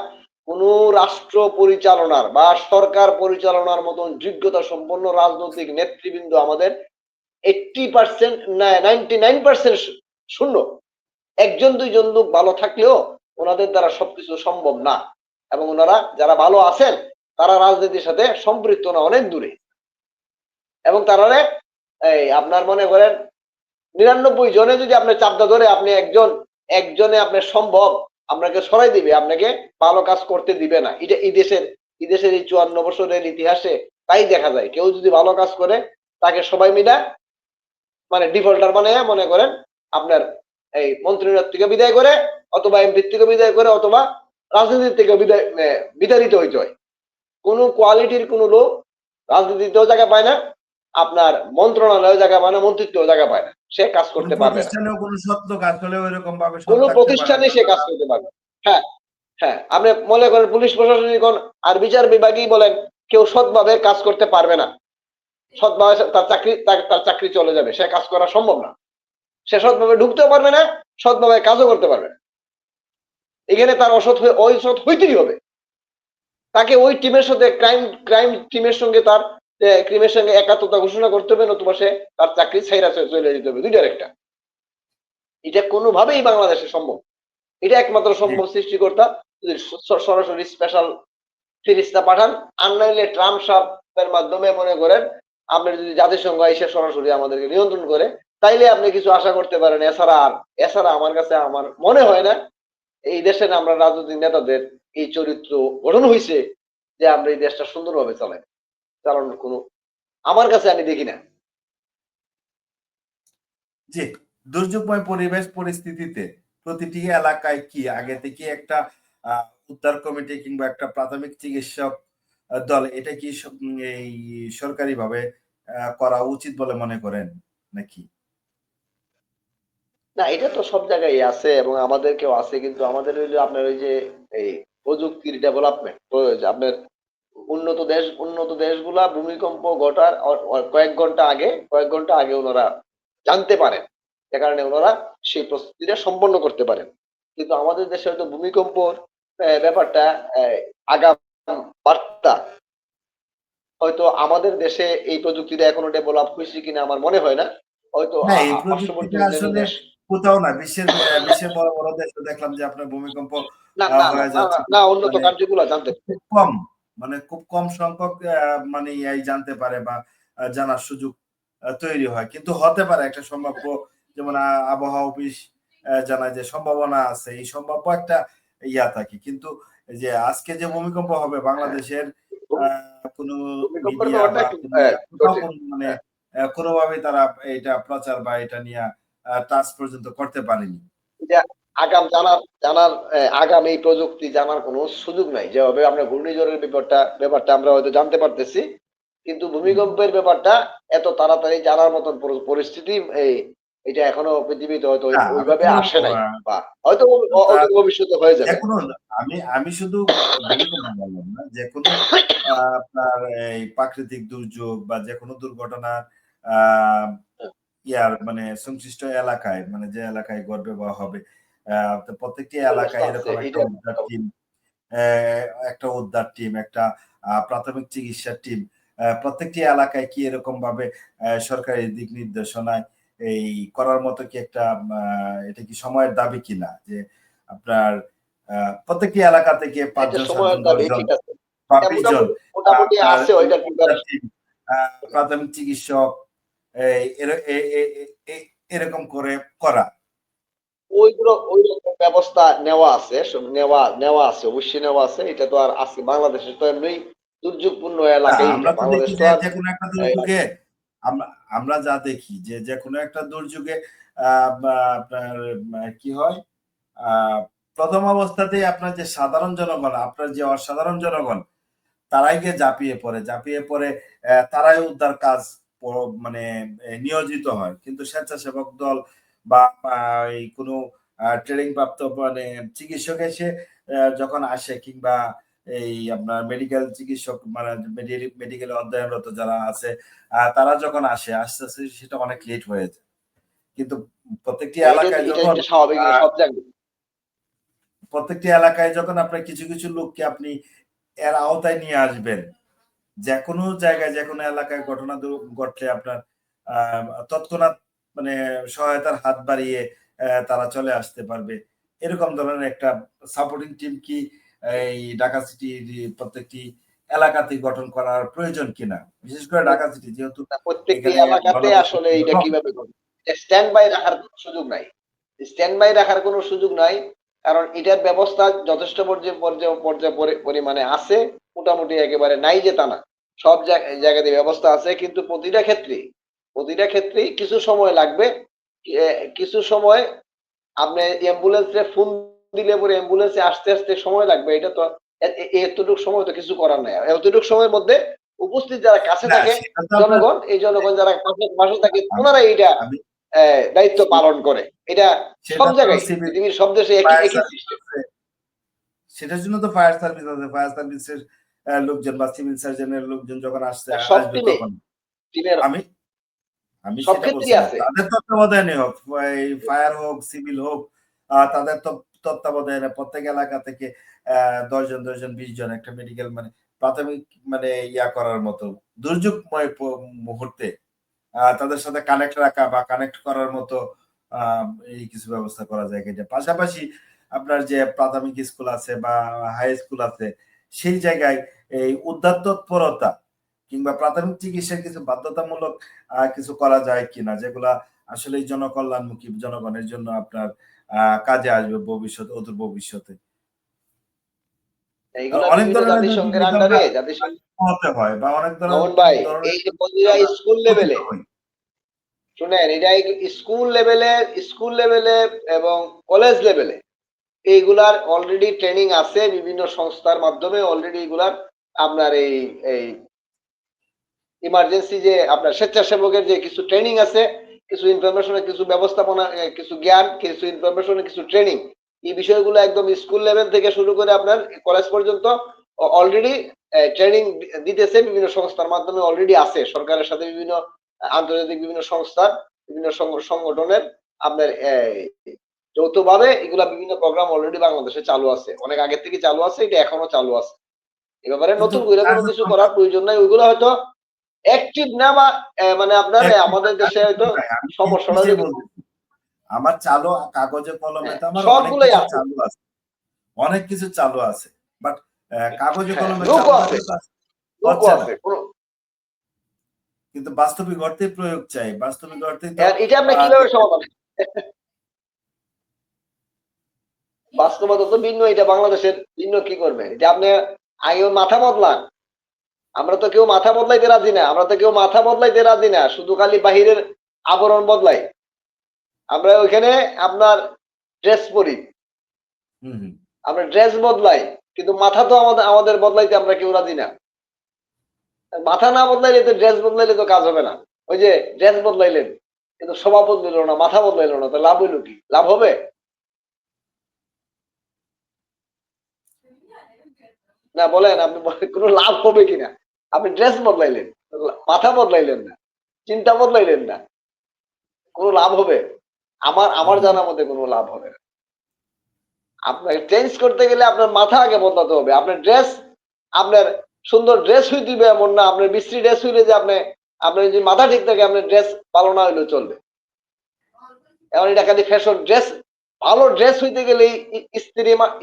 কোন রাষ্ট্র পরিচালনার বা সরকার পরিচালনার মতন যোগ্যতা সম্পন্ন রাজনৈতিক নেতৃবৃন্দ আমাদের 80% না 99% শূন্য। একজন দুইজন লোক ভালো থাকলেও ওনাদের দ্বারা সবকিছু সম্ভব না। এবং ওনারা যারা ভালো আছেন তারা রাজনীতির সাথে সম্পৃক্ত না, অনেক দূরে। এবং তারা এই আপনার মনে করেন 99 জনে যদি আপনি চাপটা ধরে আপনি একজনে আপনার সম্ভব আপনাকে সরাই দিবে, আপনাকে ভালো কাজ করতে দিবে না। এটা এই দেশের এই 54 বছরের ইতিহাসে তাই দেখা যায়। কেউ যদি ভালো কাজ করে তাকে সবাই মিলা মানে ডিফল্টার বানায় মনে করেন আপনার এই মন্ত্রীর থেকে বিদায় করে, অথবা এমপি থেকে বিদায় করে, অথবা রাজনীতির থেকে বিতাড়িত হইতে হয়। কোনো কোয়ালিটির কোনো লোক রাজনীতিতেও জায়গা পায় না, আপনার মন্ত্রণালয় জায়গা পায় না, মন্ত্রিত্ব জায়গা পায় না, সে কাজ কোন করতে পারবে না। প্রতিষ্ঠানেও কোন সৎ লোক আসলেও এরকম ভাবে সৎ কোনো থাকতে পারে প্রতিষ্ঠানে না সে কাজ যারা করতে পারবে না। হ্যাঁ, হ্যাঁ, আপনি মনে করেন পুলিশ প্রশাসনিক আর বিচার বিভাগই বলেন, কেউ সৎভাবে কাজ করতে পারবে না। সৎভাবে তার চাকরি চলে যাবে, সে কাজ করা সম্ভব না। সে সৎভাবে ঢুকতেও পারবে না, সৎভাবে কাজও করতে পারবে না। এখানে তার অসৎ হইতেই হবে। তাকে ওই টিমের সাথে ক্রাইম টিমের সঙ্গে তার ক্রিমের সঙ্গে একাত্মতা ঘোষণা করতে হবে, নতুবা সে তার চাকরি ছাইরা চলে যেতে হবে, দুইটার একটা। এটা কোনোভাবেই বাংলাদেশে সম্ভব। এটা একমাত্র জি, সম্ভব সৃষ্টিকর্তা যদি সরাসরি স্পেশাল ফিরিস্তা পাঠান, আর নাইলে ট্রাম্প সাহেবের মাধ্যমে মনে করেন আপনি যদি জাতিসংঘ এসে সরাসরি আমাদেরকে নিয়ন্ত্রণ করে, তাইলে আপনি কিছু আশা করতে পারেন। এছাড়া আমার কাছে আমার মনে হয় না এই দেশের আমরা রাজনৈতিক নেতাদের এই চরিত্র গঠন হয়েছে যে আমরা এই দেশটা সুন্দরভাবে চালানোর কোনো, আমার কাছে আমি দেখি না। জি। দুর্যোগময় পরিবেশ পরিস্থিতিতে প্রতিটি এলাকায় কি আগে থেকে একটা উদ্ধার কমিটি কিংবা একটা প্রাথমিক চিকিৎসক দল এটা কি এই সরকারিভাবে করা উচিত বলে মনে করেন নাকি? না, এটা তো সব জায়গায় আছে এবং আমাদেরকেও আছে, কিন্তু আমাদের হইলো আপনার ওই যে এই প্রযুক্তির ডেভেলপমেন্ট, আপনার উন্নত দেশগুলা ভূমিকম্প ঘটার কয়েক ঘন্টা আগে ওনারা জানতে পারেন, যে কারণে ওনারা সেই প্রস্তুতিটা সম্পন্ন করতে পারেন। কিন্তু আমাদের দেশে হয়তো ভূমিকম্পর ব্যাপারটা আগাম বার্তা হয়তো আমাদের দেশে এই প্রযুক্তিটা এখনো ডেভেলপ হয়েছে কিনা আমার মনে হয় না। হয়তো না, এই পার্শ্ববর্তী প্রযুক্তিটা অন্যান্য আসলে দেশ। কোথাও না। বিশ্বের বড়, বড় দেশে দেখলাম যে আপনার ভূমিকম্প না, না, না, হয়ে না, না, যাচ্ছে না, কিন্তু উন্নত মানে কান্ট্রি জানতে পারে। খুব কম, মানে খুব কম সংখ্যক মানে এই জানতে পারে বা জানার সুযোগ তৈরি হয়। কিন্তু হতে পারে একটা সম্ভাব্য, যেমন আবহাওয়া অফিস জানায় যে সম্ভাবনা আছে। এই সম্ভাব্য একটা থাকে। কিন্তু এই যে আজকে যে ভূমিকম্প হবে হ্যাঁ, বাংলাদেশের আ কোনো ভূমিকম্পের মিডিয়া ব্যাপারটা বা একটু কোনো কোথাও জটিল। মানে হ্যাঁ, কোনোভাবেই তারা এটা প্রচার বা এটা নিয়ে টাচ পর্যন্ত করতে পারেনি। এটা আগাম এই প্রযুক্তি জানার কোনো সুযোগ নাই। যেভাবে আমরা ঘূর্ণিঝড়ের ব্যাপারটা আমরা হয়তো জানতে পারতেছি। কিন্তু হুম। ভূমিকম্পের ব্যাপারটা এত তাড়াতাড়ি জানার মতন পরিস্থিতি এটা এখনো পৃথিবীতে হয়তো না, আমি ওইভাবে তো আসে নাই। আ বা হয়তো তা অদূর ভবিষ্যতে হয়ে যাবে। যেকোনো, আমি শুধু ভূমিকম্প বললাম না। যেকোনো আপনার এই প্রাকৃতিক দুর্যোগ বা যেকোনো দুর্ঘটনার আ মানে সংশ্লিষ্ট এলাকায়, মানে যে এলাকায় ঘটবে বা হবে, তো প্রত্যেকটি ব্যবস্থা এলাকায় আছে এরকম এটা। একটা উদ্ধার টিম, একটা প্রাথমিক চিকিৎসার টিম, প্রত্যেকটি এলাকায় কি এরকমভাবে সরকারি দিক নির্দেশনায় এই করার মতো কি একটা আ এটা কি সময়ের দাবি কিনা? যে আপনার আ প্রত্যেকটি এলাকা থেকে ৫ এটা জন, ৭ সময়ের জন, ১০ দাবি, জন ঠিক আছে। বা এটা ২০ জন মোটামুটি আপনার আছে ওইটার উদ্ধার প্রিপারেশন। টিম, আ প্রাথমিক চিকিৎসক এই এর এ এ এ এ এরকম করে করা। ঐরকম ব্যবস্থা নেওয়া আছে। নেওয়া আছে। অবশ্যই নেওয়া আছে। এটা তো আর আজকে বাংলাদেশে তো এমনি দুর্যোগপূর্ণ না, এলাকা এইটা। আমরা তো বাংলাদেশ দেখি তো যে আর যেকোনো একটা এই দুর্যোগে আমরা আমরা যা দেখি যে যেকোনো একটা দুর্যোগে বা আপনার কি হয়? আ ১ম অবস্থাতেই আপনার যে সাধারণ জনগণ, আপনার যে অসাধারণ জনগণ তারাই গিয়ে ঝাঁপিয়ে পড়ে। ঝাঁপিয়ে পড়ে তারাই উদ্ধার কাজ প মানে নিয়োজিত হয়। কিন্তু স্বেচ্ছাসেবক দল বা এই কোনো ট্রেনিং প্রাপ্ত মানে চিকিৎসক এসে যখন আসে কিংবা এই আপনার মেডিকেল চিকিৎসক মানে মেডিকেলে অধ্যয়নরত যারা আছে তারা যখন আসে, আস্তে, আস্তে সেটা অনেক লেট হয়ে যায়। কিন্তু প্রত্যেকটি এলাকায় যখন এটা স্বাভাবিক, আ এটা সব জায়গায়। প্রত্যেকটি এলাকায় যখন আপনার কিছু, কিছু লোককে আপনি এর আওতায় নিয়ে আসবেন, যেকোনো জায়গায় যেকোনো এলাকায় ঘটনা ঘটলে আপনার আ তৎক্ষণাৎ মানে সহায়তার হাত বাড়িয়ে তারা চলে আসতে পারবে। এরকম ধরনের একটা সাপোর্টিং টিম কি এই ঢাকা সিটির প্রত্যেকটি এলাকাতেই গঠন করার প্রয়োজন কিনা? বিশেষ করে ঢাকা সিটি যেহেতু প্রত্যেকটি এখানে এলাকাতে আসলে ঘনবসতি এইটা ঘন। কিভাবে করবে? স্ট্যান্ড বাই রাখার কোনো সুযোগ নাই। স্ট্যান্ড বাই রাখার কোনো সুযোগ নাই। কারণ এটার ব্যবস্থা যথেষ্ট পরিমাণে আছে। মোটামুটি একেবারে নাই যে তা না। সব জায়গাতে ব্যবস্থা আছে, কিন্তু প্রতিটা ক্ষেত্রেই কিছু সময় লাগবে। এ কিছু সময় আপনি অ্যাম্বুলেন্সে ফোন দিলে পরে অ্যাম্বুলেন্সে আসতে সময় লাগবে। এটা তো এতটুক সময় তো কিছু করার নাই। এতটুক সময়ের মধ্যে উপস্থিত যারা কাছে না থাকে সেটা তো আপনার জনগণ, এই জনগণ যারা পাশে থাকে আমি ওনারা এইটা আমি দায়িত্ব পালন করে। এটা সব সেটা তো জায়গায় সিভিল পৃথিবীর সব দেশে একই ফায়ার একই সার্ভিস সিস্টেম। আছে, সেটার জন্য তো ফায়ার সার্ভিস আছে। ফায়ার সার্ভিসের লোকজন বা সিভিল সার্জনের লোকজন যখন সব আসবে টিমে তখন টিমের আমি আমি সব সেটা বলছি ক্ষেত্রেই না। আছে। তাদের তত্ত্বাবধানে হোক, এই ফায়ার হোক, সিভিল হোক, তাদের তত্ত্বাবধানে প্রত্যেক এলাকা থেকে ১০ জন, ২০ জন, ২০ জন একটা মেডিকেল মানে প্রাথমিক মানে ইয়া করার মতো দুর্যোগময় মুহূর্তে তাদের সাথে কানেক্ট রাখা বা কানেক্ট করার মতো আ এই কিছু ব্যবস্থা করা যায় কিনা। পাশাপাশি আপনার যে প্রাথমিক স্কুল আছে বা হাই স্কুল আছে, সেই জায়গায় এই উদ্ধার তৎপরতা কিংবা প্রাথমিক চিকিৎসার কিছু বাধ্যতামূলক কিছু করা যায় কিনা, যেগুলা আসলেই জনকল্যাণমুখী, জনগণের জন্য আপনার কাজে আসবে ভবিষ্যতে, অদূর ভবিষ্যতে। এইগুলা অনেক বিভিন্ন ধরনের জাতিসংঘের যদি আমরা আন্ডারে জাতিসংঘ হতে হয় বা অনেক মামুন ভাই, ধরনের এই যে যদি প্রতিটা আমরা স্কুল গঠিত লেভেলে হই। শুনেন, এটা স্কুল লেভেলে এবং কলেজ লেভেলে এইগুলার অলরেডি ট্রেনিং আছে বিভিন্ন সংস্থার মাধ্যমে। অলরেডি এগুলার আপনার এই ইমার্জেন্সি যে আপনার স্বেচ্ছাসেবকের যে কিছু ট্রেনিং আছে, কিছু ইনফরমেশনের কিছু ব্যবস্থাপনা, কিছু জ্ঞান, কিছু ইনফরমেশনের কিছু ট্রেনিং, এই বিষয়গুলো একদম স্কুল লেভেল থেকে শুরু করে আপনার কলেজ পর্যন্ত অলরেডি ট্রেনিং দিতেছে বিভিন্ন সংস্থার মাধ্যমে। অলরেডি আছে সরকারের সাথে বিভিন্ন আন্তর্জাতিক বিভিন্ন সংস্থার বিভিন্ন সংগঠনের আপনার যৌথভাবে এগুলা বিভিন্ন প্রোগ্রাম অলরেডি বাংলাদেশে চালু আছে, অনেক আগে থেকে চালু আছে, এটা এখনো চালু আছে। এ ব্যাপারে কিন্তু নতুন করে কোনো কিছু কার্যক্রম করার প্রয়োজন নাই। ওইগুলো হয়তো অ্যাক্টিভ না বা মানে আপনার আমাদের দেশে হয়তো আমি সমস্যাটা নিজে হলো কি বলতেছি, আমার চালু কাগজে কলমে তো আমার অনেক সবগুলোই কিছু আছে, চালু আছে, অনেক কিছু চালু আছে। বাট কাগজে কলমে লোকও চালু আছে, হলে তো লোকও হচ্ছে না। আছে কোনো। কিন্তু বাস্তবিক অর্থে প্রয়োগ চাই। বাস্তবিক অর্থেই তো এটা আপনি কিভাবে দেখবেন সমাধান, বাস্তবতা তো ভিন্ন। এটা বাংলাদেশের ভিন্ন কি করবে, যে আপনি আগে মাথা বদলান। আমরা তো কেউ মাথা বদলাইতে রাজি না, আমরা তো কেউ মাথা বদলাইতে রাজি না, শুধু খালি বাহিরের আবরণ বদলাই। আমরা ওইখানে আপনার ড্রেস পরি, হুম, হুম। আমরা ড্রেস বদলাই, কিন্তু মাথা তো আমাদের আমাদের বদলাইতে আমরা কেউ রাজি না। মাথা না বদলাইলে তো ড্রেস বদলাইলে তো কাজ হবে না। ওই যে ড্রেস বদলাইলেন কিন্তু স্বভাব বদলাইল না, মাথা বদলাইল না, তো লাভ হইল কি? লাভ হবে না? বলেন আপনি, কোনো লাভ হবে কিনা? আপনি ড্রেস বদলাইলেন, মাথা বদলাইলেন না, চিন্তা বদলাইলেন না, কোনো লাভ হবে? আমার আমার হুম। জানার মধ্যে কোনো লাভ হবে না। আপনাকে চেঞ্জ করতে গেলে আপনার মাথা আগে বদলাতে হবে। আপনার ড্রেস, আপনার সুন্দর ড্রেস হইতে হবে এমন না, আপনার বিশ্রী ড্রেস হইলে যে আপনি, আপনার যদি মাথা ঠিক থাকে আপনার ড্রেস ভালো না হইলেও চলবে। এখন এটা খালি ফ্যাশন ড্রেস। ভালো ড্রেস হইতে গেলেই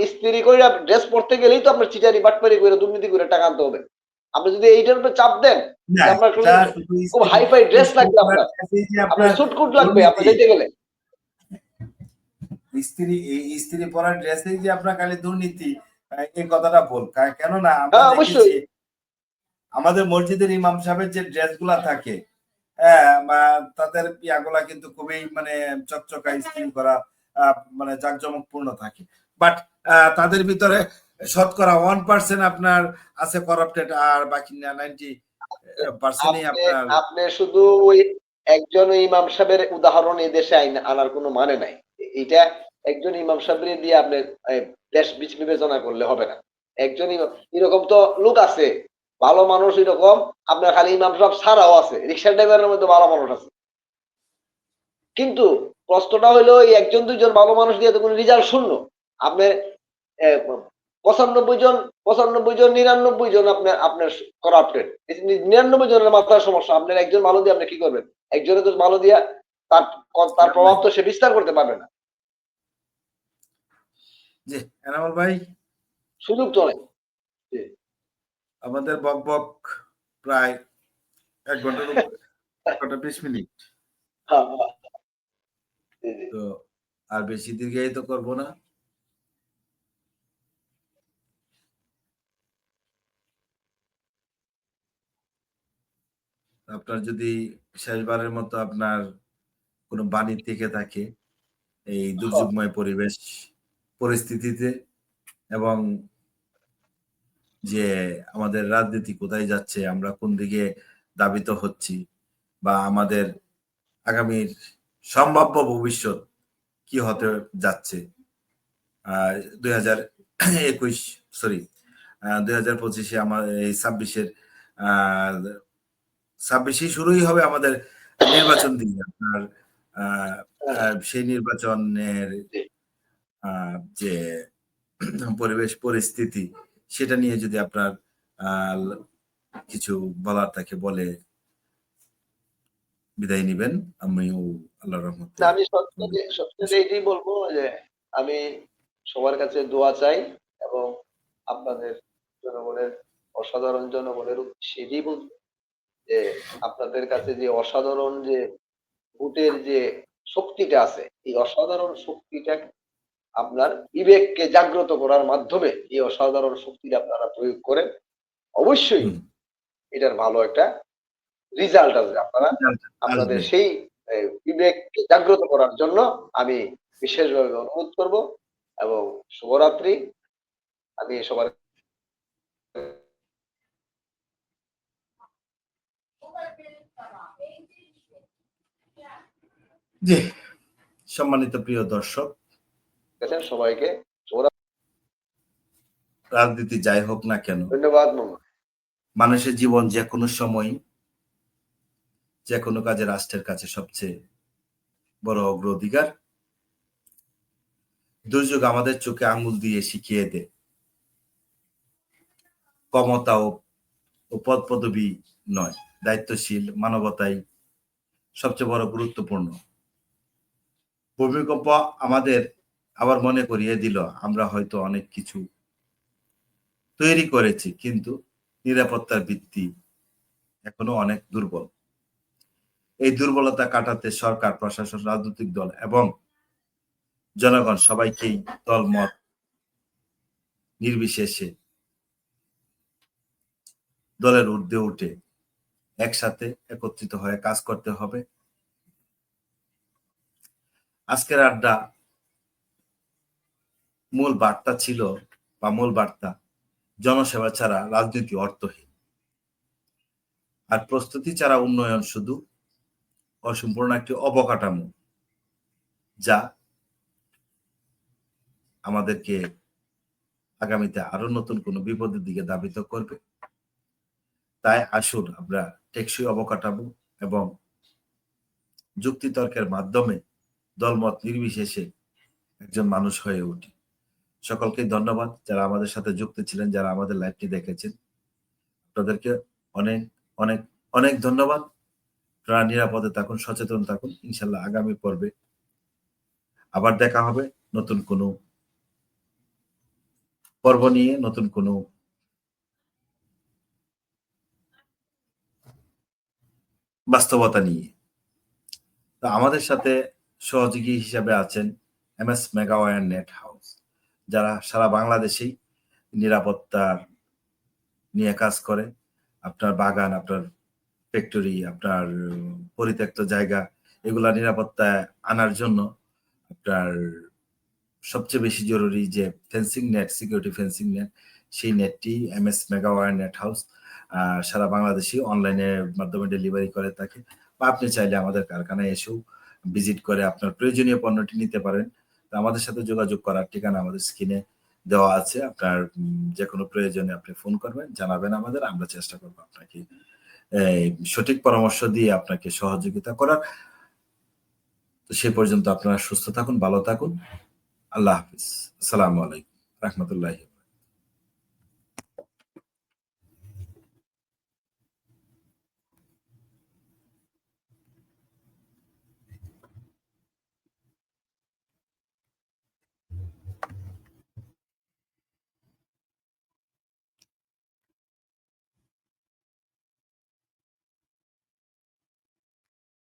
ইস্ত্রি করে ড্রেস পরতে গেলেই তো আপনার চিটারি বাটপারি করে দুর্নীতি করে টাকা আনতে হবে। আপনি যদি এইটার উপরে চাপ দেন না যে আপনার সেটা শুধু খুব হাইফাই ড্রেস ইস্ত্রি লাগবে, করার আপনার ক্ষেত্রেই যে আপনার আপনার সুটকুট লাগবে আপনার দুর্নীতি, যেতে গেলে। ইস্ত্রি পরার ড্রেসেই যে আপনার খালি দুর্নীতি, এই কথাটা ভুল। কেননা আমরা হ্যাঁ দেখেছি অবশ্যই। আমাদের মসজিদের ইমাম সাহেবের যে ড্রেসগুলা থাকে, হ্যাঁ, তাদের ইয়াগুলা কিন্তু খুবই মানে চকচকা ইস্ত্রি করা, মানে জাঁকজমকপূর্ণ থাকে। বাট তাদের ভিতরে শতকরা 1% আপনার আছে করাপ্টেড, আর বাকি 90% আপনি আপনার আপনি শুধু ওই একজন ইমাম সাহেবের উদাহরণ এই দেশে আনার কোনো মানে নাই। এটা একজন ইমাম সাহেবের দিয়ে আপনি দেশ বিবেচনা করলে হবে না। একজন ইমাম, এরকম তো লোক আছে ভালো মানুষ, এরকম আপনার খালি ইমাম সাহেব ছাড়াও আছে, রিক্সা ড্রাইভারের মধ্যে ভালো মানুষ আছে। কিন্তু প্রশ্নটা হলো এই একজন দুইজন ভালো মানুষ দিয়ে তো কোনো রেজাল্ট শূন্য। আপনি ৯৫ জন, ৯৫ জন, ৯৯ জন আপনার আপনার করাপ্টেড। ৯৯ জনের মাথার সমস্যা। আপনার একজন ভালো দিয়ে আপনি কি করবেন? একজনে তো ভালো দিয়া তার তার লাভ প্রভাব নাই। তো সে বিস্তার করতে পারবে না। জি, এনামুল ভাই, সুযোগ তো নেই। জি। আমাদের বক প্রায় ১ ঘন্টার উপরে, ১ ঘন্টা ২০ মিনিট। হ্যাঁ, হ্যাঁ, জি, জি। তো আর বেশি দীর্ঘায়িত করব না। আপনার যদি শেষবারের মতো আপনার কোনো বাণী থেকে থাকে এই দুর্যোগময় পরিবেশ পরিস্থিতিতে, এবং যে আমাদের রাজনীতি কোথায় যাচ্ছে, আমরা কোন দিকে ধাবিত হচ্ছি, বা আমাদের আগামীর সম্ভাব্য ভবিষ্যৎ কি হতে যাচ্ছে। 2021 সরি 2025 আমার এই 26 শুরুই হবে আমাদের নির্বাচন দিয়ে আপনার সেই নির্বাচনের জি। যে পরিবেশ পরিস্থিতি সেটা নিয়ে যদি আপনার কিছু বলার থাকে বলে বিদায় নিবেন। আমিও আল্লাহর রহমতে না, আমি সবচেয়ে এটাই বলবো যে আমি সবার কাছে দোয়া চাই এবং আপনাদের জনগণের অসাধারণ জনগণের উদ্দেশ্যে এটাই বলবো যে আপনাদের কাছে যে অসাধারণ যে ভোটের যে শক্তিটা আছে, এই অসাধারণ শক্তিটা আপনার বিবেককে জাগ্রত করার মাধ্যমে এই অসাধারণ শক্তিটা আপনারা প্রয়োগ করেন। অবশ্যই এটার ভালো একটা রেজাল্ট আসবে। আপনাদের আসবে। সেই বিবেককে জাগ্রত করার জন্য আমি বিশেষভাবে অনুরোধ করব এবং শুভরাত্রি। আমি সবার জি, সম্মানিত প্রিয় দর্শক, কাছে সবাইকে শুভরাত্রি। রাজনীতি যাই হোক না কেন, ধন্যবাদ মামা। মানুষের জীবন যে কোনো সময় যে কোনো কাজে রাষ্ট্রের কাছে সবচেয়ে বড় অগ্রাধিকার। দুর্যোগ আমাদের চোখে আঙুল দিয়ে শিখিয়ে দেয় ক্ষমতা ও পদ পদবি নয়, দায়িত্বশীল মানবতাই সবচেয়ে বড় গুরুত্বপূর্ণ। ভূমিকম্প আমাদের আবার মনে করিয়ে দিল আমরা হয়তো অনেক কিছু তৈরি করেছি, কিন্তু নিরাপত্তার ভিত্তি এখনো অনেক দুর্বল। এই দুর্বলতা কাটাতে সরকার, প্রশাসন, রাজনৈতিক দল এবং জনগণ সবাইকেই দলমত নির্বিশেষে দলের ঊর্ধ্বে উঠে একসাথে একত্রিত হয়ে কাজ করতে হবে। আজকের আড্ডা মূল বার্তা ছিল বা মূল বার্তা, জনসেবা ছাড়া রাজনীতি অর্থহীন, আর প্রস্তুতি ছাড়া উন্নয়ন শুধু অসম্পূর্ণ একটি অবকাঠামো যা আমাদেরকে আগামীতে আরো নতুন কোনো বিপদের দিকে ধাবিত করবে। তাই আসুন আমরা টেকসই অবকাঠামো এবং যুক্তিতর্কের মাধ্যমে দলমত নির্বিশেষে একজন মানুষ হয়ে উঠি। সকলকে ধন্যবাদ যারা আমাদের সাথে যুক্ত ছিলেন, যারা আমাদের লাইভটি দেখেছেন, আপনাদেরকে অনেক অনেক অনেক ধন্যবাদ। আপনারা নিরাপদে থাকুন, সচেতন থাকুন। ইনশাল্লাহ আগামী পর্বে আবার দেখা হবে নতুন কোনো পর্ব নিয়ে, নতুন কোনো বাস্তবতা নিয়ে। তো আমাদের সাথে সহযোগী হিসাবে আছেন MS মেগাওয়্যার নেট হাউস, যারা সারা বাংলাদেশেই নিরাপত্তার নিয়ে কাজ করে। আপনার বাগান, আপনার ফ্যাক্টরি, আপনার পরিত্যক্ত জায়গা, এগুলা নিরাপত্তায় আনার জন্য আপনার সবচেয়ে বেশি জরুরি যে fencing net, security fencing net, সেই নেটটি MS মেগাওয়্যার নেট হাউস সারা বাংলাদেশে অনলাইনের মাধ্যমে ডেলিভারি করে থাকে। বা আপনি চাইলে আমাদের কারখানায় এসেও ভিজিট করে আপনার প্রয়োজনীয় পণ্যটি নিতে পারেন। তো আমাদের সাথে যোগাযোগ করার ঠিকানা আমাদের স্ক্রিনে দেওয়া আছে। আপনার যে কোনো প্রয়োজনে আপনি ফোন করবেন, জানাবেন আমাদের, আমরা চেষ্টা করবো আপনাকে সঠিক পরামর্শ দিয়ে আপনাকে সহযোগিতা করার। তো সে পর্যন্ত আপনারা সুস্থ থাকুন, ভালো থাকুন। আল্লাহ হাফিজ। আসসালামু আলাইকুম রাহমাতুল্লাহি।